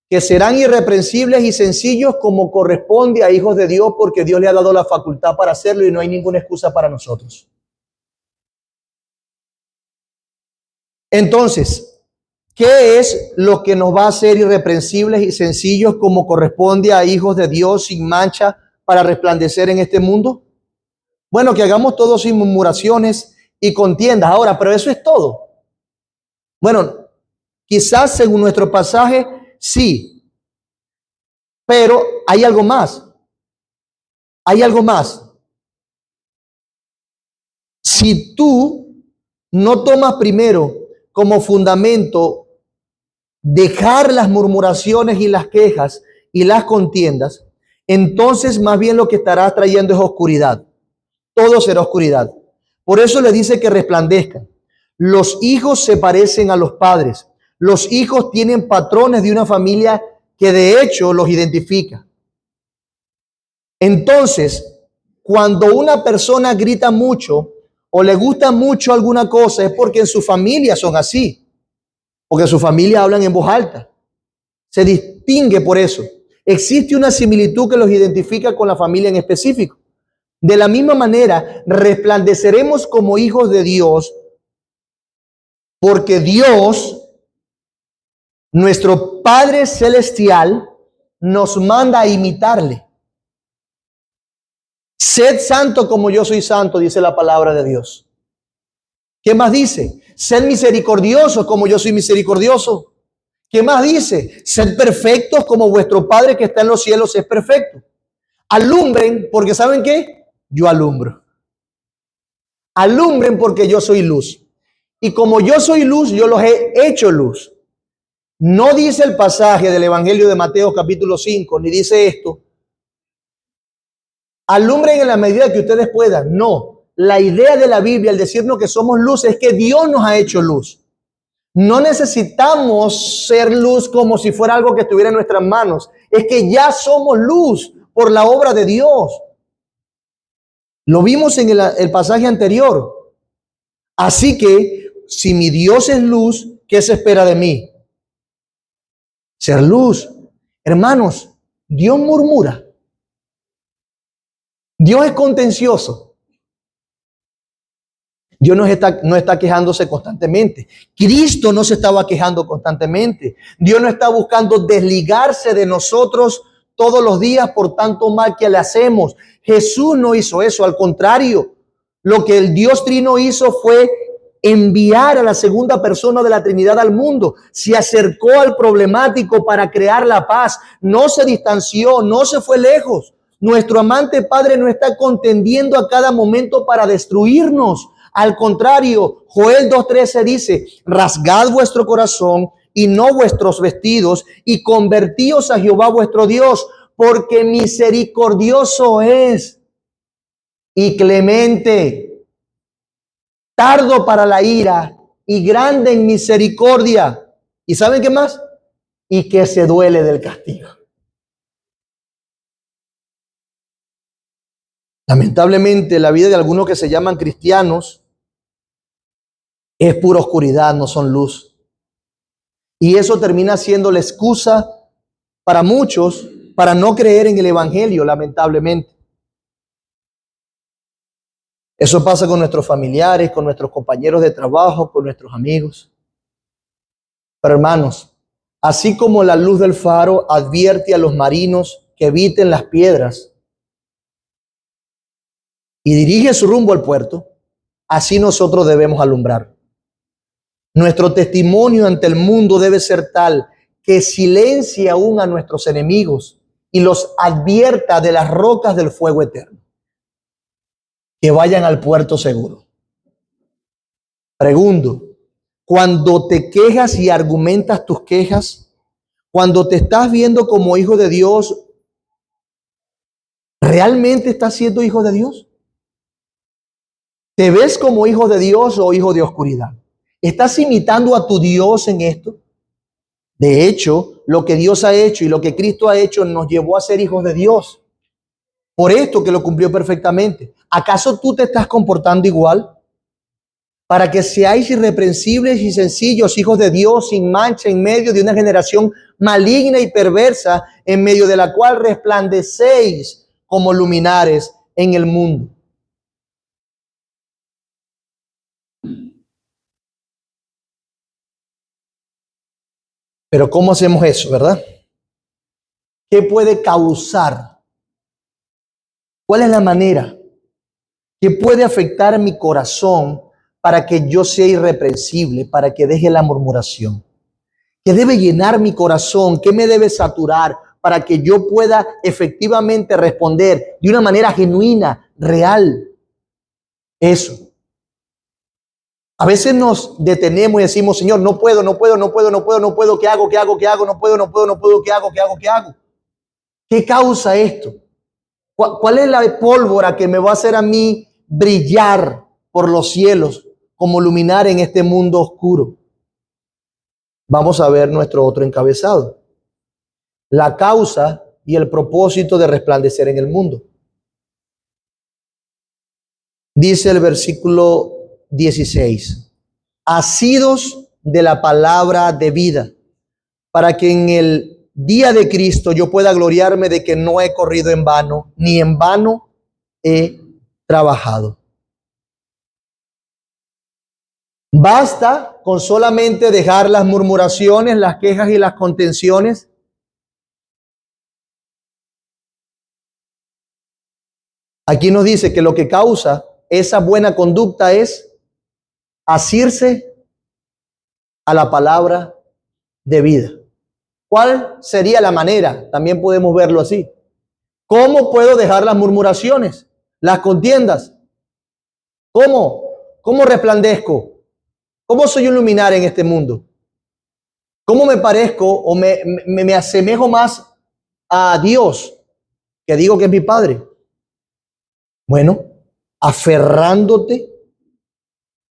que serán irreprensibles y sencillos como corresponde a hijos de Dios, porque Dios le ha dado la facultad para hacerlo y no hay ninguna excusa para nosotros. Entonces, ¿qué es lo que nos va a hacer irreprensibles y sencillos como corresponde a hijos de Dios sin mancha para resplandecer en este mundo? Bueno, que hagamos todo sin murmuraciones y contiendas. Ahora, pero eso es todo. Bueno, quizás según nuestro pasaje, sí. Pero hay algo más. Hay algo más. Si tú no tomas primero como fundamento dejar las murmuraciones y las quejas y las contiendas, entonces más bien lo que estarás trayendo es oscuridad. Todo será oscuridad. Por eso le dice que resplandezcan. Los hijos se parecen a los padres. Los hijos tienen patrones de una familia que de hecho los identifica. Entonces, cuando una persona grita mucho o le gusta mucho alguna cosa, es porque en su familia son así. Porque en su familia hablan en voz alta. Se distingue por eso. Existe una similitud que los identifica con la familia en específico. De la misma manera, resplandeceremos como hijos de Dios, porque Dios, nuestro Padre Celestial, nos manda a imitarle. Sed santo como yo soy santo, dice la palabra de Dios. ¿Qué más dice? Sed misericordiosos como yo soy misericordioso. ¿Qué más dice? Sed perfectos como vuestro Padre que está en los cielos es perfecto. Alumbren, porque ¿saben qué? Yo alumbro. Alumbren porque yo soy luz. Y como yo soy luz, yo los he hecho luz. No dice el pasaje del Evangelio de Mateo capítulo 5, ni dice esto. Alumbren en la medida que ustedes puedan. No. La idea de la Biblia, al decirnos que somos luz, es que Dios nos ha hecho luz. No necesitamos ser luz como si fuera algo que estuviera en nuestras manos. Es que ya somos luz por la obra de Dios. Lo vimos en el pasaje anterior. Así que, si mi Dios es luz, ¿qué se espera de mí? Ser luz. Hermanos, Dios murmura. Dios es contencioso. Dios no está quejándose constantemente. Cristo no se estaba quejando constantemente. Dios no está buscando desligarse de nosotros todos los días por tanto mal que le hacemos. Jesús no hizo eso. Al contrario, lo que el Dios Trino hizo fue enviar a la segunda persona de la Trinidad al mundo. Se acercó al problemático para crear la paz. No se distanció, no se fue lejos. Nuestro amante Padre no está contendiendo a cada momento para destruirnos. Al contrario, Joel 2:13 dice, rasgad vuestro corazón y no vuestros vestidos y convertíos a Jehová vuestro Dios, porque misericordioso es y clemente, tardo para la ira y grande en misericordia. ¿Y saben qué más? Y que se duele del castigo. Lamentablemente, la vida de algunos que se llaman cristianos es pura oscuridad, no son luz. Y eso termina siendo la excusa para muchos para no creer en el Evangelio, lamentablemente. Eso pasa con nuestros familiares, con nuestros compañeros de trabajo, con nuestros amigos. Pero hermanos, así como la luz del faro advierte a los marinos que eviten las piedras y dirige su rumbo al puerto, así nosotros debemos alumbrar. Nuestro testimonio ante el mundo debe ser tal que silencie aún a nuestros enemigos y los advierta de las rocas del fuego eterno. Que vayan al puerto seguro. Pregunto, cuando te quejas y argumentas tus quejas, cuando te estás viendo como hijo de Dios, ¿realmente estás siendo hijo de Dios? ¿Te ves como hijo de Dios o hijo de oscuridad? ¿Estás imitando a tu Dios en esto? De hecho, lo que Dios ha hecho y lo que Cristo ha hecho nos llevó a ser hijos de Dios. Por esto que lo cumplió perfectamente. ¿Acaso tú te estás comportando igual? Para que seáis irreprensibles y sencillos, hijos de Dios, sin mancha, en medio de una generación maligna y perversa, en medio de la cual resplandecéis como luminares en el mundo. Pero ¿cómo hacemos eso, verdad? ¿Qué puede causar? ¿Cuál es la manera que puede afectar mi corazón para que yo sea irreprensible, para que deje la murmuración? ¿Qué debe llenar mi corazón? ¿Qué me debe saturar para que yo pueda efectivamente responder de una manera genuina, real? Eso. A veces nos detenemos y decimos, Señor, no puedo, ¿qué hago? No puedo, ¿qué hago? ¿Qué causa esto? ¿Cuál es la pólvora que me va a hacer a mí brillar por los cielos como luminar en este mundo oscuro? Vamos a ver nuestro otro encabezado. La causa y el propósito de resplandecer en el mundo. Dice el versículo 16, asidos de la palabra de vida, para que en el día de Cristo yo pueda gloriarme de que no he corrido en vano, ni en vano he trabajado. Basta con solamente dejar las murmuraciones, las quejas y las contenciones. Aquí nos dice que lo que causa esa buena conducta es asirse a la palabra de vida. ¿Cuál sería la manera? También podemos verlo así. ¿Cómo puedo dejar las murmuraciones, las contiendas? ¿Cómo? ¿Cómo resplandezco? ¿Cómo soy un luminario en este mundo? ¿Cómo me parezco o me asemejo más a Dios, que digo que es mi Padre? Bueno, aferrándote,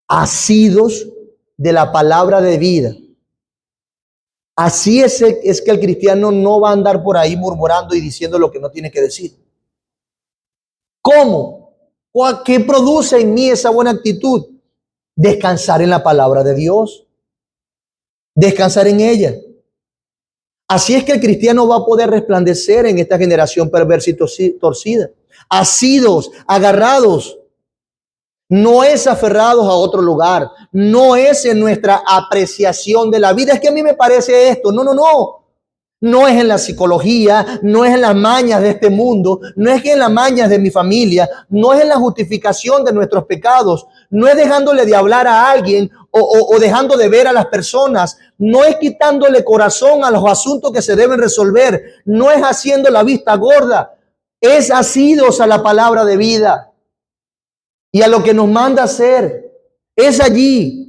asidos de la palabra de vida. Así es que el cristiano no va a andar por ahí murmurando y diciendo lo que no tiene que decir. ¿Cómo? ¿Qué produce en mí esa buena actitud? Descansar en la palabra de Dios. Descansar en ella. Así es que el cristiano va a poder resplandecer en esta generación perversa y torcida. Asidos, agarrados. No es aferrados a otro lugar. No es en nuestra apreciación de la vida. Es que a mí me parece esto. No, no, no. No es en la psicología, no es en las mañas de este mundo, no es en las mañas de mi familia, no es en la justificación de nuestros pecados, no es dejándole de hablar a alguien o dejando de ver a las personas, no es quitándole corazón a los asuntos que se deben resolver, no es haciendo la vista gorda, es asidos a la palabra de vida y a lo que nos manda hacer. Es allí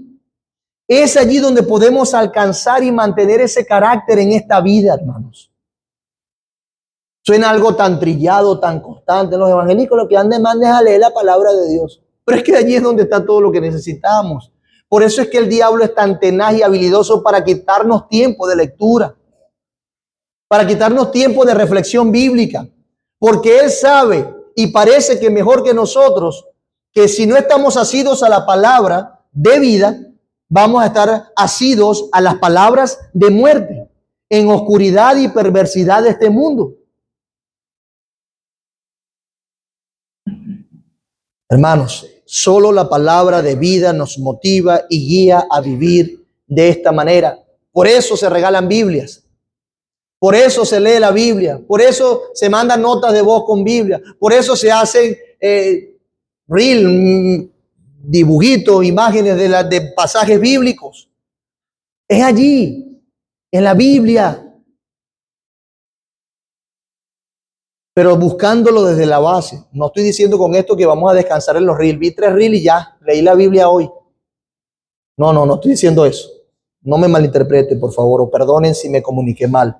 donde podemos alcanzar y mantener ese carácter en esta vida, hermanos. Suena algo tan trillado, tan constante. Los evangélicos lo que han de es a leer la palabra de Dios. Pero es que allí es donde está todo lo que necesitamos. Por eso es que el diablo es tan tenaz y habilidoso para quitarnos tiempo de lectura, para quitarnos tiempo de reflexión bíblica. Porque él sabe y parece que mejor que nosotros, que si no estamos asidos a la palabra de vida, vamos a estar asidos a las palabras de muerte, en oscuridad y perversidad de este mundo. Hermanos, solo la palabra de vida nos motiva y guía a vivir de esta manera. Por eso se regalan Biblias. Por eso se lee la Biblia. Por eso se mandan notas de voz con Biblia. Por eso se hacen dibujitos, imágenes de pasajes bíblicos. Es allí, en la Biblia. Pero buscándolo desde la base. No estoy diciendo con esto que vamos a descansar en los reels. Vi 3 reels y ya, leí la Biblia hoy. No estoy diciendo eso. No me malinterpreten, por favor, o perdonen si me comuniqué mal.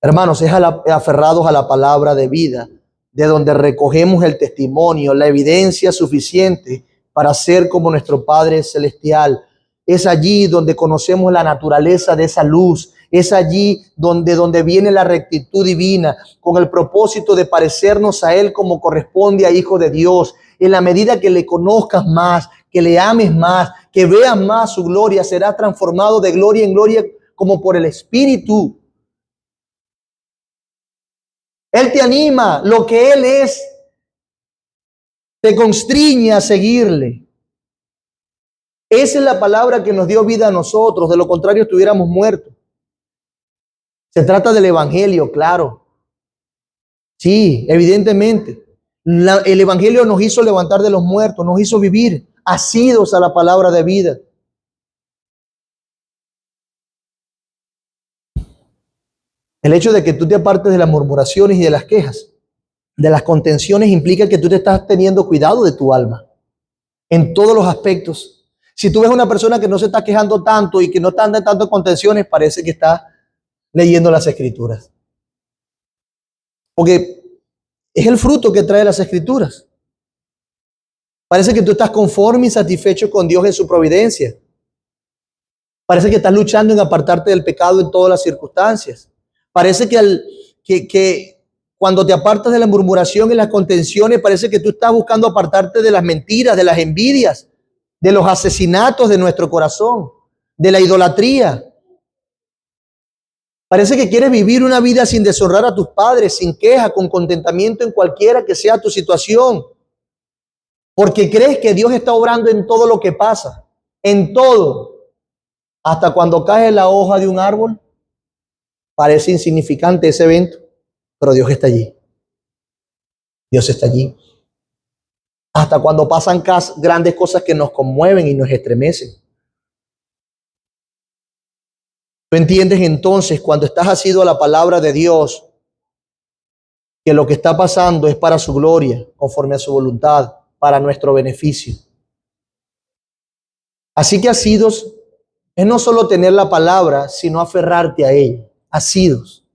Hermanos, es aferrados a la palabra de vida, de donde recogemos el testimonio, la evidencia suficiente para ser como nuestro Padre Celestial. Es allí donde conocemos la naturaleza de esa luz. Es allí donde viene la rectitud divina, con el propósito de parecernos a Él como corresponde a Hijo de Dios. En la medida que le conozcas más, que le ames más, que veas más su gloria, serás transformado de gloria en gloria como por el Espíritu. Él te anima, lo que Él es, te constriñe a seguirle. Esa es la palabra que nos dio vida a nosotros, de lo contrario estuviéramos muertos. Se trata del Evangelio, claro. Sí, evidentemente. El Evangelio nos hizo levantar de los muertos, nos hizo vivir asidos a la palabra de vida. El hecho de que tú te apartes de las murmuraciones y de las quejas, de las contenciones, implica que tú te estás teniendo cuidado de tu alma en todos los aspectos. Si tú ves una persona que no se está quejando tanto y que no está dando tanto contenciones, parece que está leyendo las Escrituras. Porque es el fruto que trae las Escrituras. Parece que tú estás conforme y satisfecho con Dios en su providencia. Parece que estás luchando en apartarte del pecado en todas las circunstancias. Parece que cuando te apartas de la murmuración y las contenciones, parece que tú estás buscando apartarte de las mentiras, de las envidias, de los asesinatos de nuestro corazón, de la idolatría. Parece que quieres vivir una vida sin deshonrar a tus padres, sin queja, con contentamiento en cualquiera que sea tu situación. Porque crees que Dios está obrando en todo lo que pasa, en todo. Hasta cuando cae la hoja de un árbol, parece insignificante ese evento, pero Dios está allí. Dios está allí. hasta cuando pasan grandes cosas que nos conmueven y nos estremecen. Tú entiendes entonces, cuando estás asido a la palabra de Dios, que lo que está pasando es para su gloria, conforme a su voluntad, para nuestro beneficio. Así que asidos es no solo tener la palabra, sino aferrarte a ella. Asidos.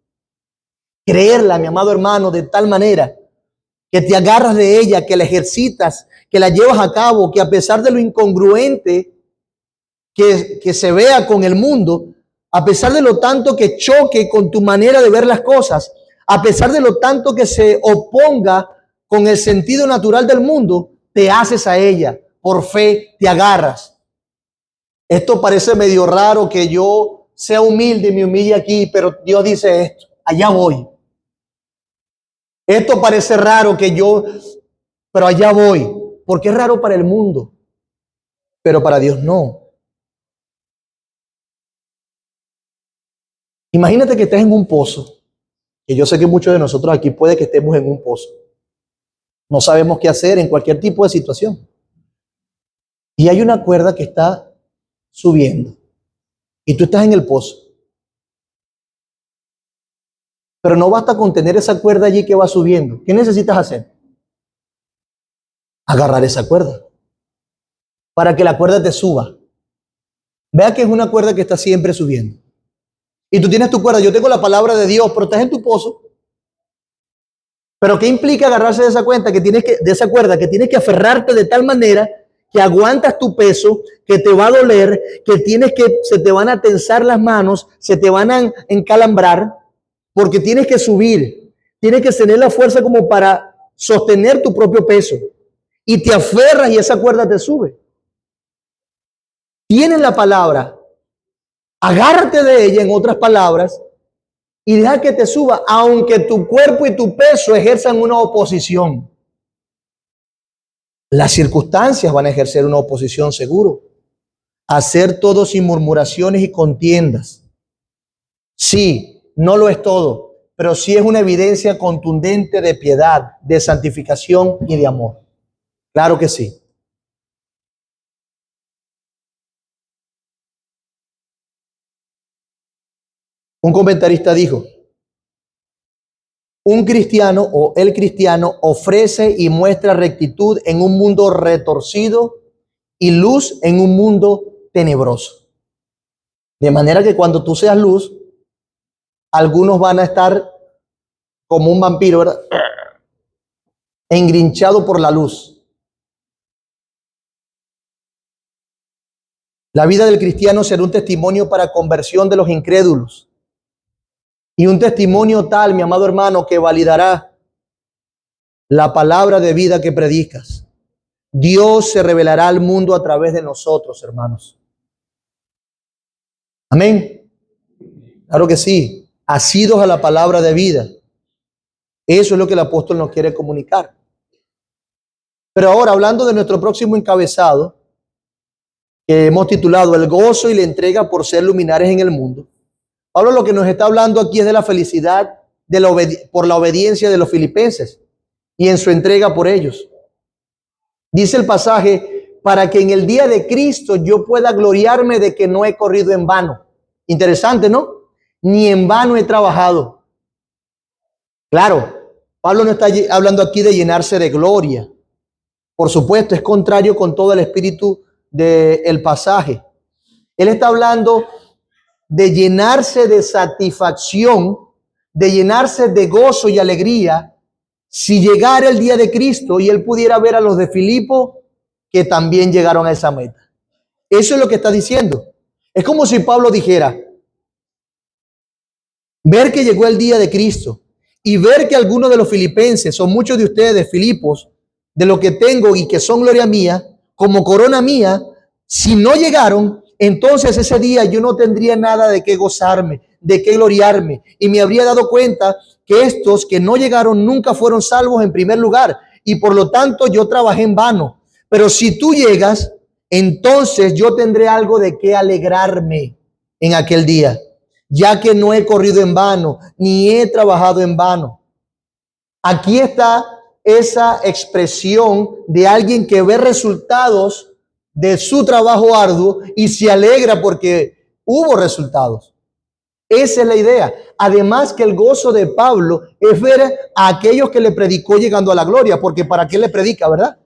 Creerla, mi amado hermano, de tal manera que te agarras de ella, que la ejercitas, que la llevas a cabo, que a pesar de lo incongruente que se vea con el mundo, a pesar de lo tanto que choque con tu manera de ver las cosas, a pesar de lo tanto que se oponga con el sentido natural del mundo, te haces a ella, por fe te agarras. Esto parece medio raro que yo sea humilde y me humille aquí, pero Dios dice esto, allá voy. Esto parece raro pero allá voy, porque es raro para el mundo, pero para Dios no. Imagínate que estés en un pozo, que yo sé que muchos de nosotros aquí puede que estemos en un pozo. No sabemos qué hacer en cualquier tipo de situación. Y hay una cuerda que está subiendo y tú estás en el pozo. Pero no basta con tener esa cuerda allí que va subiendo. ¿Qué necesitas hacer? Agarrar esa cuerda para que la cuerda te suba. Vea que es una cuerda que está siempre subiendo. Y tú tienes tu cuerda. Yo tengo la palabra de Dios, pero estás en tu pozo. Pero ¿qué implica agarrarse de esa cuerda? Que tienes que aferrarte de tal manera que aguantas tu peso, que te va a doler, se te van a tensar las manos, se te van a encalambrar, porque tienes que subir, tienes que tener la fuerza como para sostener tu propio peso. Y te aferras y esa cuerda te sube. Tienes la palabra, agárrate de ella, en otras palabras, y deja que te suba, aunque tu cuerpo y tu peso ejerzan una oposición. Las circunstancias van a ejercer una oposición seguro. Hacer todo sin murmuraciones y contiendas. Sí, no lo es todo, pero sí es una evidencia contundente de piedad, de santificación y de amor. Claro que sí. Un comentarista dijo, un cristiano o el cristiano ofrece y muestra rectitud en un mundo retorcido y luz en un mundo tenebroso. De manera que cuando tú seas luz, algunos van a estar como un vampiro, ¿verdad? Engrinchado por la luz. La vida del cristiano será un testimonio para conversión de los incrédulos. Y un testimonio tal, mi amado hermano, que validará la palabra de vida que predicas. Dios se revelará al mundo a través de nosotros, hermanos. Amén. Claro que sí. Asidos a la palabra de vida. Eso es lo que el apóstol nos quiere comunicar. Pero ahora, hablando de nuestro próximo encabezado, que hemos titulado El gozo y la entrega por ser luminares en el mundo, Pablo lo que nos está hablando aquí es de la felicidad por la obediencia de los filipenses y en su entrega por ellos. Dice el pasaje, para que en el día de Cristo yo pueda gloriarme de que no he corrido en vano. Interesante, ¿no? Ni en vano he trabajado. Claro, Pablo no está hablando aquí de llenarse de gloria. Por supuesto, es contrario con todo el espíritu del pasaje. Él está hablando de llenarse de satisfacción, de llenarse de gozo y alegría, si llegara el día de Cristo y él pudiera ver a los de Filipo que también llegaron a esa meta. Eso es lo que está diciendo. Es como si Pablo dijera, ver que llegó el día de Cristo y ver que algunos de los filipenses, o muchos de ustedes, Filipos, de lo que tengo y que son gloria mía, como corona mía, si no llegaron, entonces ese día yo no tendría nada de qué gozarme, de qué gloriarme. Y me habría dado cuenta que estos que no llegaron nunca fueron salvos en primer lugar. Y por lo tanto yo trabajé en vano. Pero si tú llegas, entonces yo tendré algo de qué alegrarme en aquel día, ya que no he corrido en vano, ni he trabajado en vano. Aquí está esa expresión de alguien que ve resultados de su trabajo arduo y se alegra porque hubo resultados. Esa es la idea. Además que el gozo de Pablo es ver a aquellos que le predicó llegando a la gloria, porque ¿para qué le predica, verdad?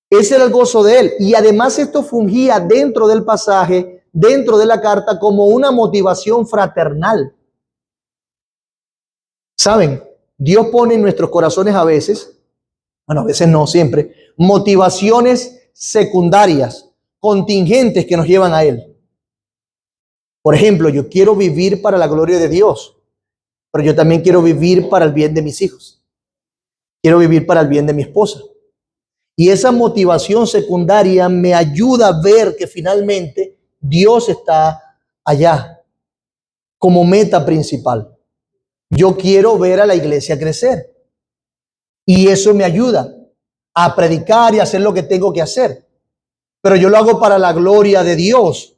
Ese era el gozo de él. Y además esto fungía dentro del pasaje, dentro de la carta, como una motivación fraternal. ¿Saben? Dios pone en nuestros corazones a veces, bueno, a veces no, siempre, motivaciones secundarias, contingentes que nos llevan a Él. Por ejemplo, yo quiero vivir para la gloria de Dios, pero yo también quiero vivir para el bien de mis hijos. Quiero vivir para el bien de mi esposa. Y esa motivación secundaria me ayuda a ver que finalmente Dios está allá como meta principal. Yo quiero ver a la iglesia crecer. Y eso me ayuda a predicar y hacer lo que tengo que hacer. Pero yo lo hago para la gloria de Dios.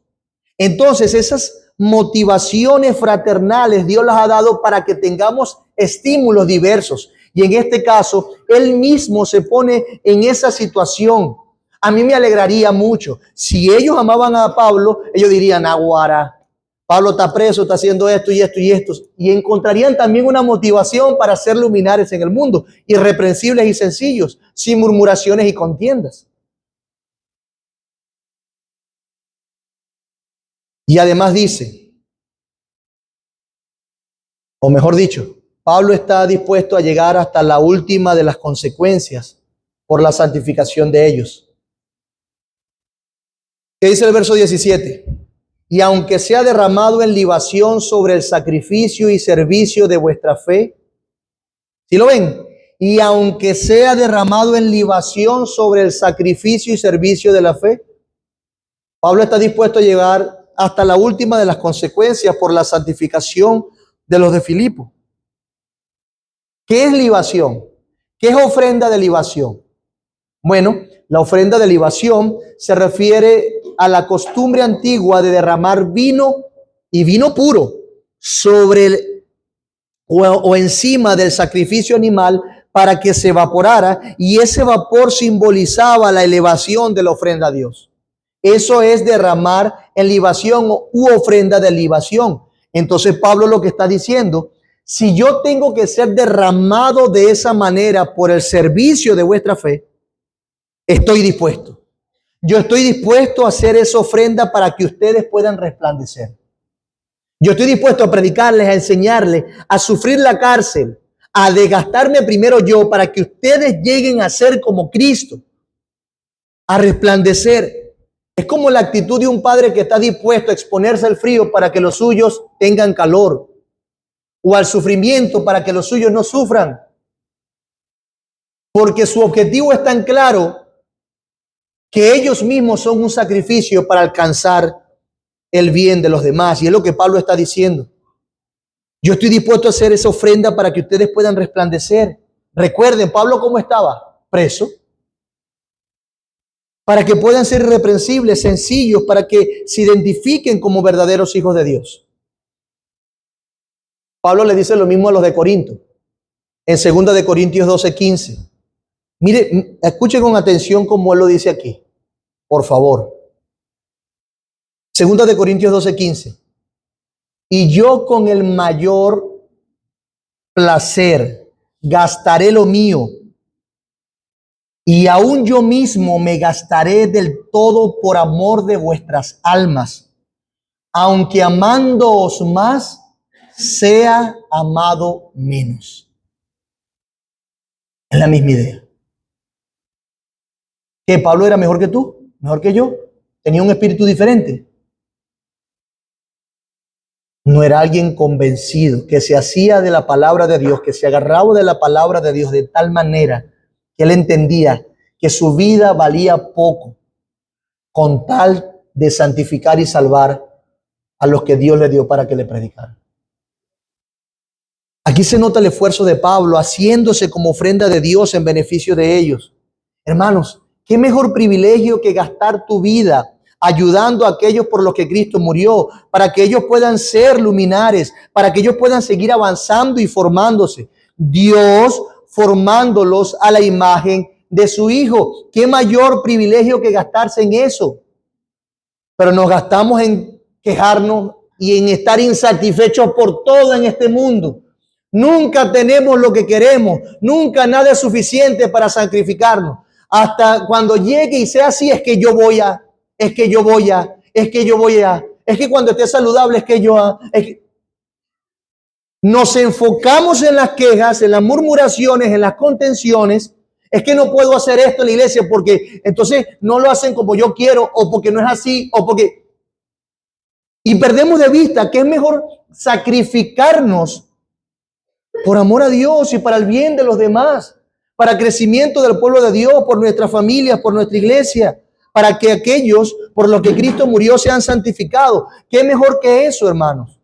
Entonces, esas motivaciones fraternales Dios las ha dado para que tengamos estímulos diversos. Y en este caso, Él mismo se pone en esa situación. A mí me alegraría mucho. Si ellos amaban a Pablo, ellos dirían, aguara, Pablo está preso, está haciendo esto y esto y esto. Y encontrarían también una motivación para ser luminares en el mundo, irreprensibles y sencillos, sin murmuraciones y contiendas. Y además dice, o mejor dicho, Pablo está dispuesto a llegar hasta la última de las consecuencias por la santificación de ellos. ¿Qué dice el verso 17? Y aunque sea derramado en libación sobre el sacrificio y servicio de vuestra fe. ¿Sí lo ven? Y aunque sea derramado en libación sobre el sacrificio y servicio de la fe. Pablo está dispuesto a llegar hasta la última de las consecuencias por la santificación de los de Filipo. ¿Qué es libación? ¿Qué es ofrenda de libación? Bueno, la ofrenda de libación se refiere a la costumbre antigua de derramar vino y vino puro sobre o encima del sacrificio animal para que se evaporara, y ese vapor simbolizaba la elevación de la ofrenda a Dios. Eso es derramar en libación u ofrenda de libación. Entonces Pablo lo que está diciendo, si yo tengo que ser derramado de esa manera por el servicio de vuestra fe, estoy dispuesto. Yo estoy dispuesto a hacer esa ofrenda para que ustedes puedan resplandecer. Yo estoy dispuesto a predicarles, a enseñarles, a sufrir la cárcel, a desgastarme primero yo para que ustedes lleguen a ser como Cristo, a resplandecer. Es como la actitud de un padre que está dispuesto a exponerse al frío para que los suyos tengan calor, o al sufrimiento para que los suyos no sufran. Porque su objetivo es tan claro que ellos mismos son un sacrificio para alcanzar el bien de los demás. Y es lo que Pablo está diciendo. Yo estoy dispuesto a hacer esa ofrenda para que ustedes puedan resplandecer. Recuerden, Pablo, ¿cómo estaba? Preso. Para que puedan ser irreprensibles, sencillos, para que se identifiquen como verdaderos hijos de Dios. Pablo le dice lo mismo a los de Corinto, en 2 de Corintios 12:15. Mire, escuchen con atención como él lo dice aquí, por favor. 2 de Corintios 12:15. Y yo con el mayor placer gastaré lo mío, y aún yo mismo me gastaré del todo por amor de vuestras almas, aunque amándoos más, sea amado menos. Es la misma idea. ¿Que Pablo era mejor que tú? ¿Mejor que yo? ¿Tenía un espíritu diferente? No era alguien convencido, que se hacía de la palabra de Dios, que se agarraba de la palabra de Dios de tal manera que él entendía que su vida valía poco con tal de santificar y salvar a los que Dios le dio para que le predicaran. Aquí se nota el esfuerzo de Pablo haciéndose como ofrenda de Dios en beneficio de ellos. Hermanos, qué mejor privilegio que gastar tu vida ayudando a aquellos por los que Cristo murió, para que ellos puedan ser luminares, para que ellos puedan seguir avanzando y formándose. Dios formándolos a la imagen de su Hijo. ¿Qué mayor privilegio que gastarse en eso? Pero nos gastamos en quejarnos y en estar insatisfechos por todo en este mundo. Nunca tenemos lo que queremos, nunca nada es suficiente para sacrificarnos. Hasta cuando llegue y sea así, es que yo voy a, es que yo voy a, es que yo voy a, es que cuando esté saludable es que yo, es que nos enfocamos en las quejas, en las murmuraciones, en las contenciones. Es que no puedo hacer esto en la iglesia porque entonces no lo hacen como yo quiero, o porque no es así, o porque... Y perdemos de vista que es mejor sacrificarnos por amor a Dios y para el bien de los demás, para el crecimiento del pueblo de Dios, por nuestras familias, por nuestra iglesia, para que aquellos por los que Cristo murió sean santificados. ¿Qué mejor que eso, hermanos?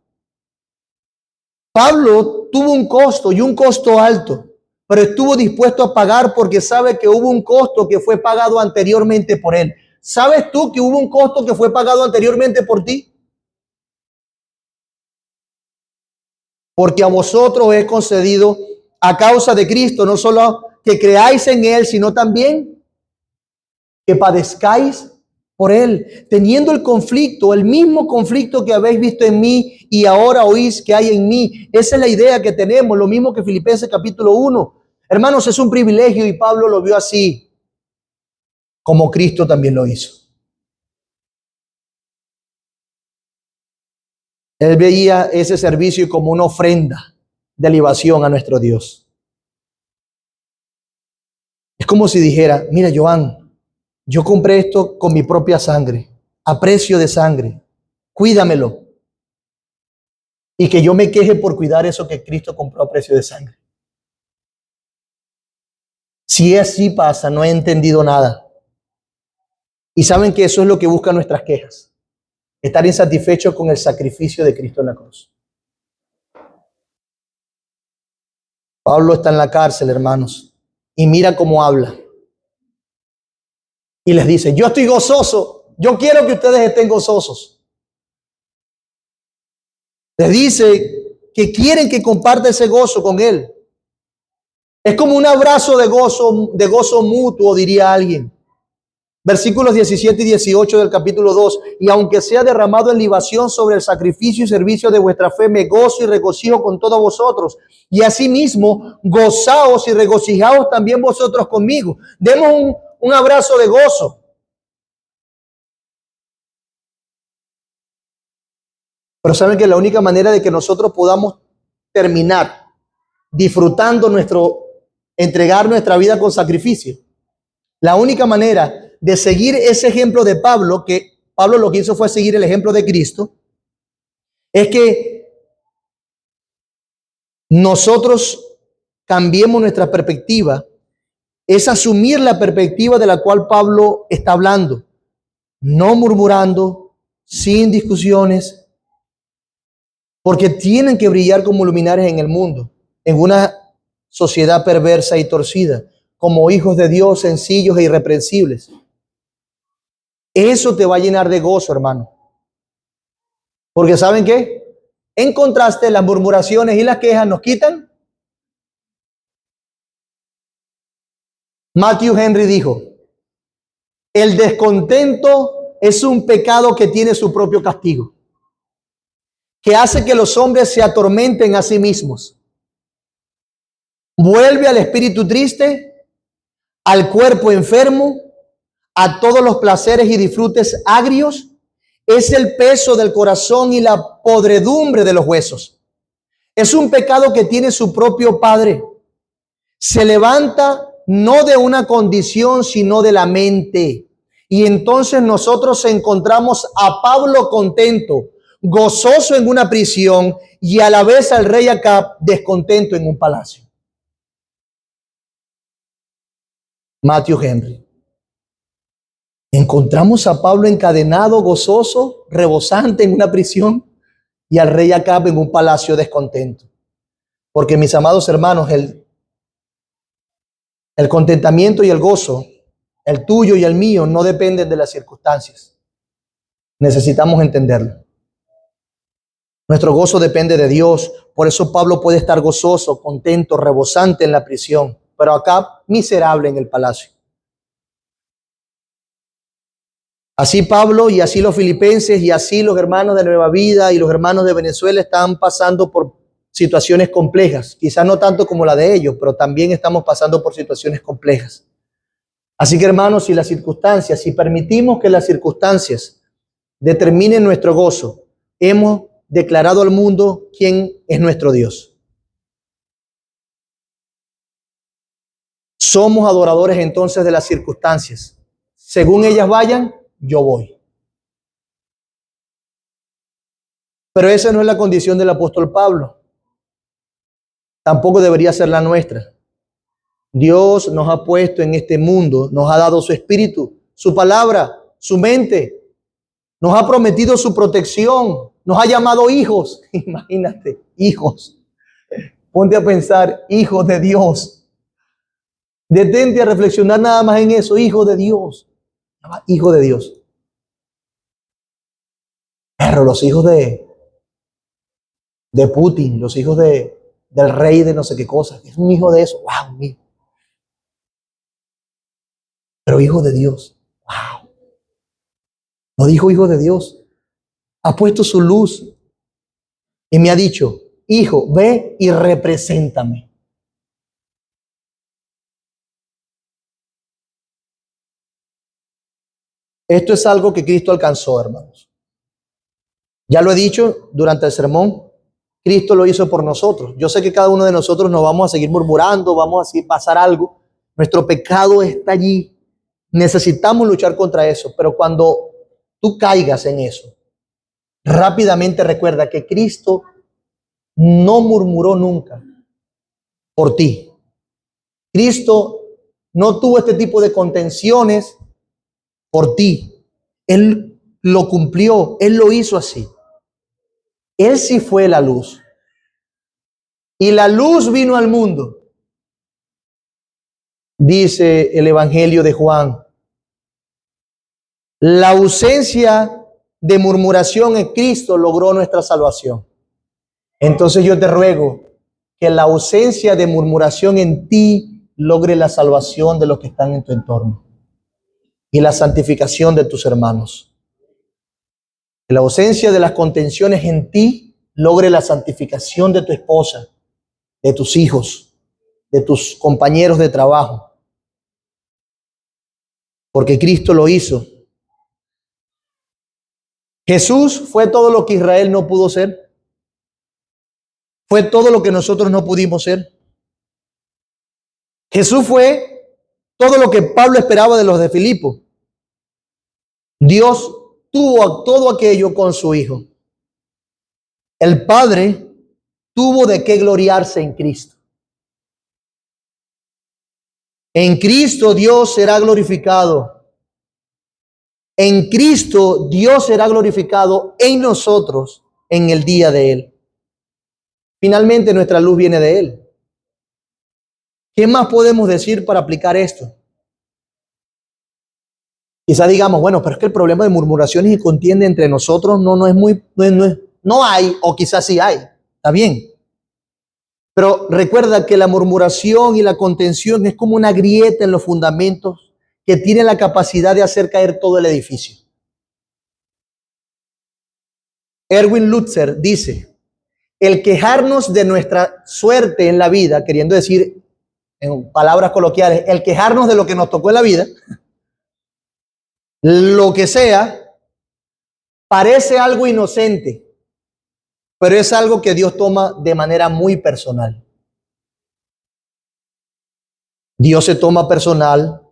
Pablo tuvo un costo y un costo alto, pero estuvo dispuesto a pagar porque sabe que hubo un costo que fue pagado anteriormente por él. ¿Sabes tú que hubo un costo que fue pagado anteriormente por ti? Porque a vosotros he concedido a causa de Cristo, no solo que creáis en Él, sino también que padezcáis por Él, teniendo el conflicto, el mismo conflicto que habéis visto en mí y ahora oís que hay en mí. Esa es la idea que tenemos, lo mismo que Filipenses capítulo 1. Hermanos, es un privilegio y Pablo lo vio así, como Cristo también lo hizo. Él veía ese servicio como una ofrenda de libación a nuestro Dios. Es como si dijera, mira, Joan, yo compré esto con mi propia sangre, a precio de sangre, cuídamelo. Y que yo me queje por cuidar eso que Cristo compró a precio de sangre. Si así pasa, no he entendido nada. Y saben que eso es lo que buscan nuestras quejas. Estar insatisfechos con el sacrificio de Cristo en la cruz. Pablo está en la cárcel, hermanos, y mira cómo habla. Y les dice, yo estoy gozoso, yo quiero que ustedes estén gozosos. Les dice que quieren que comparta ese gozo con él. Es como un abrazo de gozo mutuo, diría alguien. Versículos 17 y 18 del capítulo 2. Y aunque sea derramado en libación sobre el sacrificio y servicio de vuestra fe, me gozo y regocijo con todos vosotros. Y asimismo, gozaos y regocijaos también vosotros conmigo. Demos un abrazo de gozo. Pero saben que la única manera de que nosotros podamos terminar disfrutando entregar nuestra vida con sacrificio, la única manera de seguir ese ejemplo de Pablo, que Pablo lo que hizo fue seguir el ejemplo de Cristo, es que nosotros cambiemos nuestra perspectiva, es asumir la perspectiva de la cual Pablo está hablando, no murmurando, sin discusiones, porque tienen que brillar como luminares en el mundo, en una sociedad perversa y torcida, como hijos de Dios sencillos e irreprensibles. Eso te va a llenar de gozo, hermano. Porque ¿saben qué? En contraste, las murmuraciones y las quejas nos quitan. Matthew Henry dijo, el descontento es un pecado que tiene su propio castigo, que hace que los hombres se atormenten a sí mismos. Vuelve al espíritu triste, al cuerpo enfermo, a todos los placeres y disfrutes agrios. Es el peso del corazón y la podredumbre de los huesos. Es un pecado que tiene su propio padre. Se levanta no de una condición, sino de la mente. Y entonces nosotros encontramos a Pablo contento, gozoso en una prisión, y a la vez al rey Acab descontento en un palacio. Matthew Henry. Encontramos a Pablo encadenado, gozoso, rebosante en una prisión, y al rey Acab en un palacio descontento. Porque, mis amados hermanos, el contentamiento y el gozo, el tuyo y el mío, no dependen de las circunstancias. Necesitamos entenderlo. Nuestro gozo depende de Dios. Por eso Pablo puede estar gozoso, contento, rebosante en la prisión, pero acá miserable en el palacio. Así Pablo y así los filipenses y así los hermanos de Nueva Vida y los hermanos de Venezuela están pasando por situaciones complejas. Quizás no tanto como la de ellos, pero también estamos pasando por situaciones complejas. Así que hermanos, si permitimos que las circunstancias determinen nuestro gozo, hemos declarado al mundo quién es nuestro Dios. Somos adoradores entonces de las circunstancias. Según ellas vayan, yo voy. Pero esa no es la condición del apóstol Pablo. Tampoco debería ser la nuestra. Dios nos ha puesto en este mundo, nos ha dado su espíritu, su palabra, su mente, nos ha prometido su protección, nos ha llamado hijos. Imagínate, hijos. Ponte a pensar, hijos de Dios. Detente a reflexionar nada más en eso, hijo de Dios. Hijo de Dios. Pero los hijos de Putin, los hijos del rey de no sé qué cosa, es un hijo de eso. Wow, un hijo. Pero hijo de Dios. Wow. No dijo hijo de Dios. Ha puesto su luz y me ha dicho, hijo, ve y represéntame. Esto es algo que Cristo alcanzó, hermanos. Ya lo he dicho durante el sermón, Cristo lo hizo por nosotros. Yo sé que cada uno de nosotros nos vamos a seguir murmurando, vamos a pasar algo. Nuestro pecado está allí. Necesitamos luchar contra eso, pero cuando tú caigas en eso, rápidamente recuerda que Cristo no murmuró nunca por ti. Cristo no tuvo este tipo de contenciones por ti. Él lo cumplió, Él lo hizo así. Él sí fue la luz. Y la luz vino al mundo. Dice el Evangelio de Juan. La ausencia de murmuración en Cristo logró nuestra salvación. Entonces yo te ruego que la ausencia de murmuración en ti logre la salvación de los que están en tu entorno y la santificación de tus hermanos. Que la ausencia de las contenciones en ti logre la santificación de tu esposa, de tus hijos, de tus compañeros de trabajo. Porque Cristo lo hizo. Jesús fue todo lo que Israel no pudo ser. Fue todo lo que nosotros no pudimos ser. Jesús fue todo lo que Pablo esperaba de los de Filipo. Dios tuvo todo aquello con su Hijo. El Padre tuvo de qué gloriarse en Cristo. En Cristo Dios será glorificado. En Cristo Dios será glorificado en nosotros en el día de Él. Finalmente nuestra luz viene de Él. ¿Qué más podemos decir para aplicar esto? Quizás digamos, bueno, pero es que el problema de murmuraciones y contienda entre nosotros no hay, o quizás sí hay. Está bien. Pero recuerda que la murmuración y la contención es como una grieta en los fundamentos que tiene la capacidad de hacer caer todo el edificio. Erwin Lutzer dice, el quejarnos de nuestra suerte en la vida, queriendo decir en palabras coloquiales, el quejarnos de lo que nos tocó en la vida, lo que sea, parece algo inocente, pero es algo que Dios toma de manera muy personal. Dios se toma personal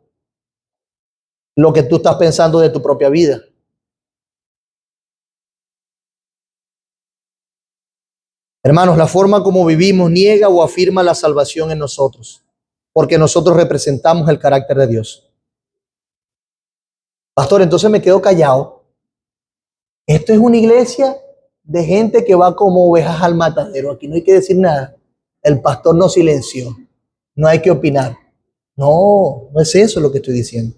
lo que tú estás pensando de tu propia vida. Hermanos, la forma como vivimos niega o afirma la salvación en nosotros, porque nosotros representamos el carácter de Dios. Pastor, entonces me quedo callado. Esto es una iglesia de gente que va como ovejas al matadero. Aquí no hay que decir nada. El pastor nos silenció. No hay que opinar. No, no es eso lo que estoy diciendo.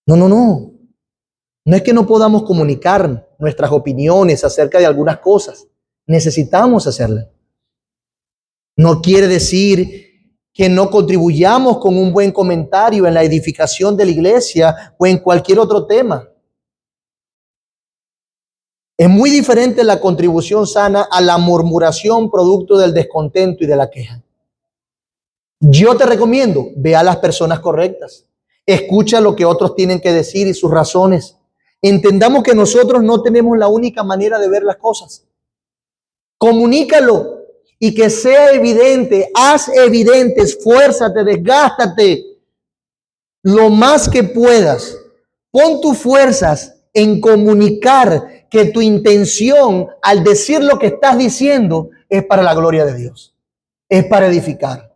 No. No es que no podamos comunicar. nuestras opiniones acerca de algunas cosas. Necesitamos hacerlas. No quiere decir que no contribuyamos con un buen comentario en la edificación de la iglesia o en cualquier otro tema. Es muy diferente la contribución sana a la murmuración producto del descontento y de la queja. Yo te recomiendo, ve a las personas correctas. Escucha lo que otros tienen que decir y sus razones. Entendamos que nosotros no tenemos la única manera de ver las cosas. Comunícalo y que sea evidente. Haz evidente, esfuérzate, desgástate lo más que puedas. Pon tus fuerzas en comunicar que tu intención al decir lo que estás diciendo es para la gloria de Dios. Es para edificar.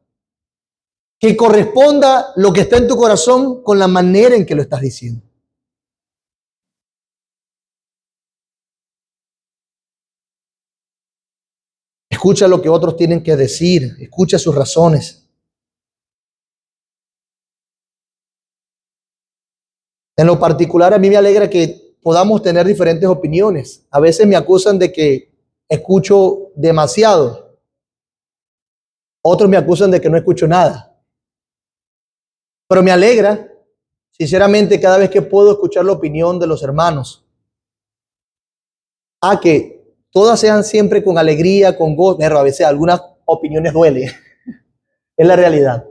Que corresponda lo que está en tu corazón con la manera en que lo estás diciendo. Escucha lo que otros tienen que decir. Escucha sus razones. En lo particular, a mí me alegra que podamos tener diferentes opiniones. A veces me acusan de que escucho demasiado. Otros me acusan de que no escucho nada. Pero me alegra, sinceramente, cada vez que puedo escuchar la opinión de los hermanos. Que todas sean siempre con alegría, con gozo. A veces algunas opiniones duelen. Es la realidad.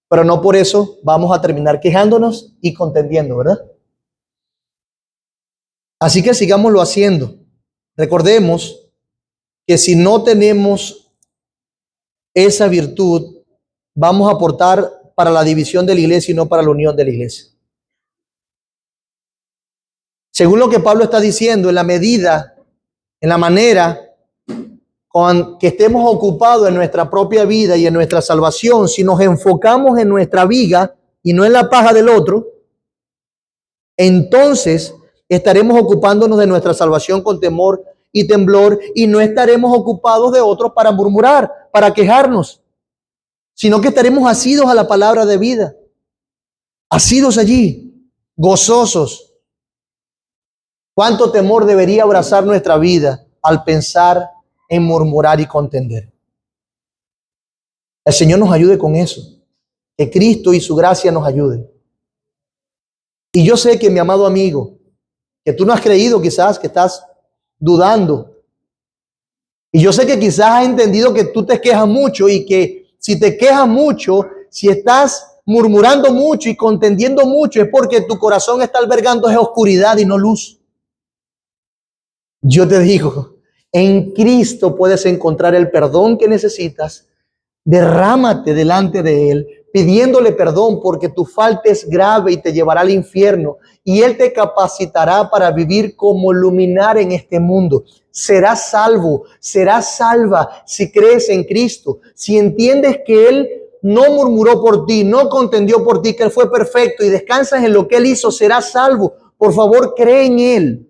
Pero no por eso vamos a terminar quejándonos y contendiendo, ¿verdad? Así que sigámoslo haciendo. Recordemos que si no tenemos esa virtud, vamos a aportar para la división de la iglesia y no para la unión de la iglesia. Según lo que Pablo está diciendo, en la medida, en la manera con que estemos ocupados en nuestra propia vida y en nuestra salvación, si nos enfocamos en nuestra viga y no en la paja del otro, entonces estaremos ocupándonos de nuestra salvación con temor y temblor y no estaremos ocupados de otros para murmurar, para quejarnos, sino que estaremos asidos a la palabra de vida, asidos allí, gozosos. ¿Cuánto temor debería abrazar nuestra vida al pensar en murmurar y contender? El Señor nos ayude con eso. Que Cristo y su gracia nos ayuden. Y yo sé que, mi amado amigo, que tú no has creído quizás, que estás dudando. Y yo sé que quizás has entendido que tú te quejas mucho y que si te quejas mucho, si estás murmurando mucho y contendiendo mucho, es porque tu corazón está albergando esa oscuridad y no luz. Yo te digo, en Cristo puedes encontrar el perdón que necesitas. Derrámate delante de Él, pidiéndole perdón porque tu falta es grave y te llevará al infierno. Y Él te capacitará para vivir como luminar en este mundo. Serás salvo, serás salva si crees en Cristo. Si entiendes que Él no murmuró por ti, no contendió por ti, que Él fue perfecto y descansas en lo que Él hizo, serás salvo. Por favor, cree en Él.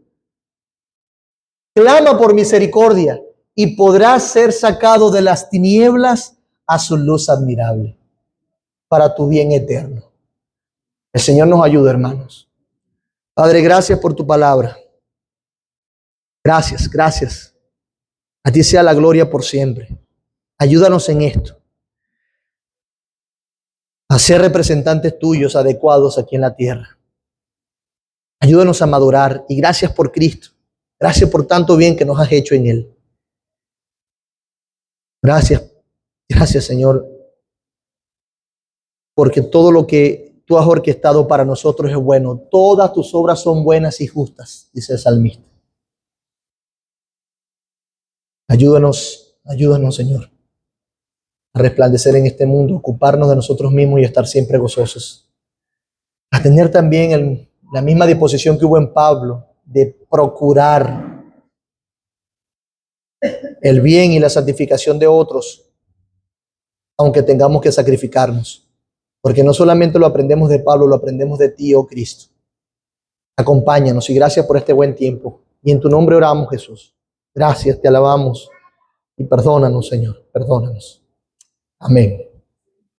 Clama por misericordia y podrás ser sacado de las tinieblas a su luz admirable para tu bien eterno. El Señor nos ayuda, hermanos. Padre, gracias por tu palabra. Gracias, gracias. A ti sea la gloria por siempre. Ayúdanos en esto, a ser representantes tuyos adecuados aquí en la tierra. Ayúdanos a madurar y gracias por Cristo. Gracias por tanto bien que nos has hecho en Él. Gracias, gracias Señor, porque todo lo que tú has orquestado para nosotros es bueno. Todas tus obras son buenas y justas, dice el salmista. Ayúdanos, ayúdanos Señor, a resplandecer en este mundo, ocuparnos de nosotros mismos y estar siempre gozosos. A tener también la misma disposición que hubo en Pablo, de procurar el bien y la santificación de otros, aunque tengamos que sacrificarnos. Porque no solamente lo aprendemos de Pablo, lo aprendemos de ti, oh Cristo. Acompáñanos y gracias por este buen tiempo. Y en tu nombre oramos, Jesús. Gracias, te alabamos y perdónanos, Señor, perdónanos. Amén.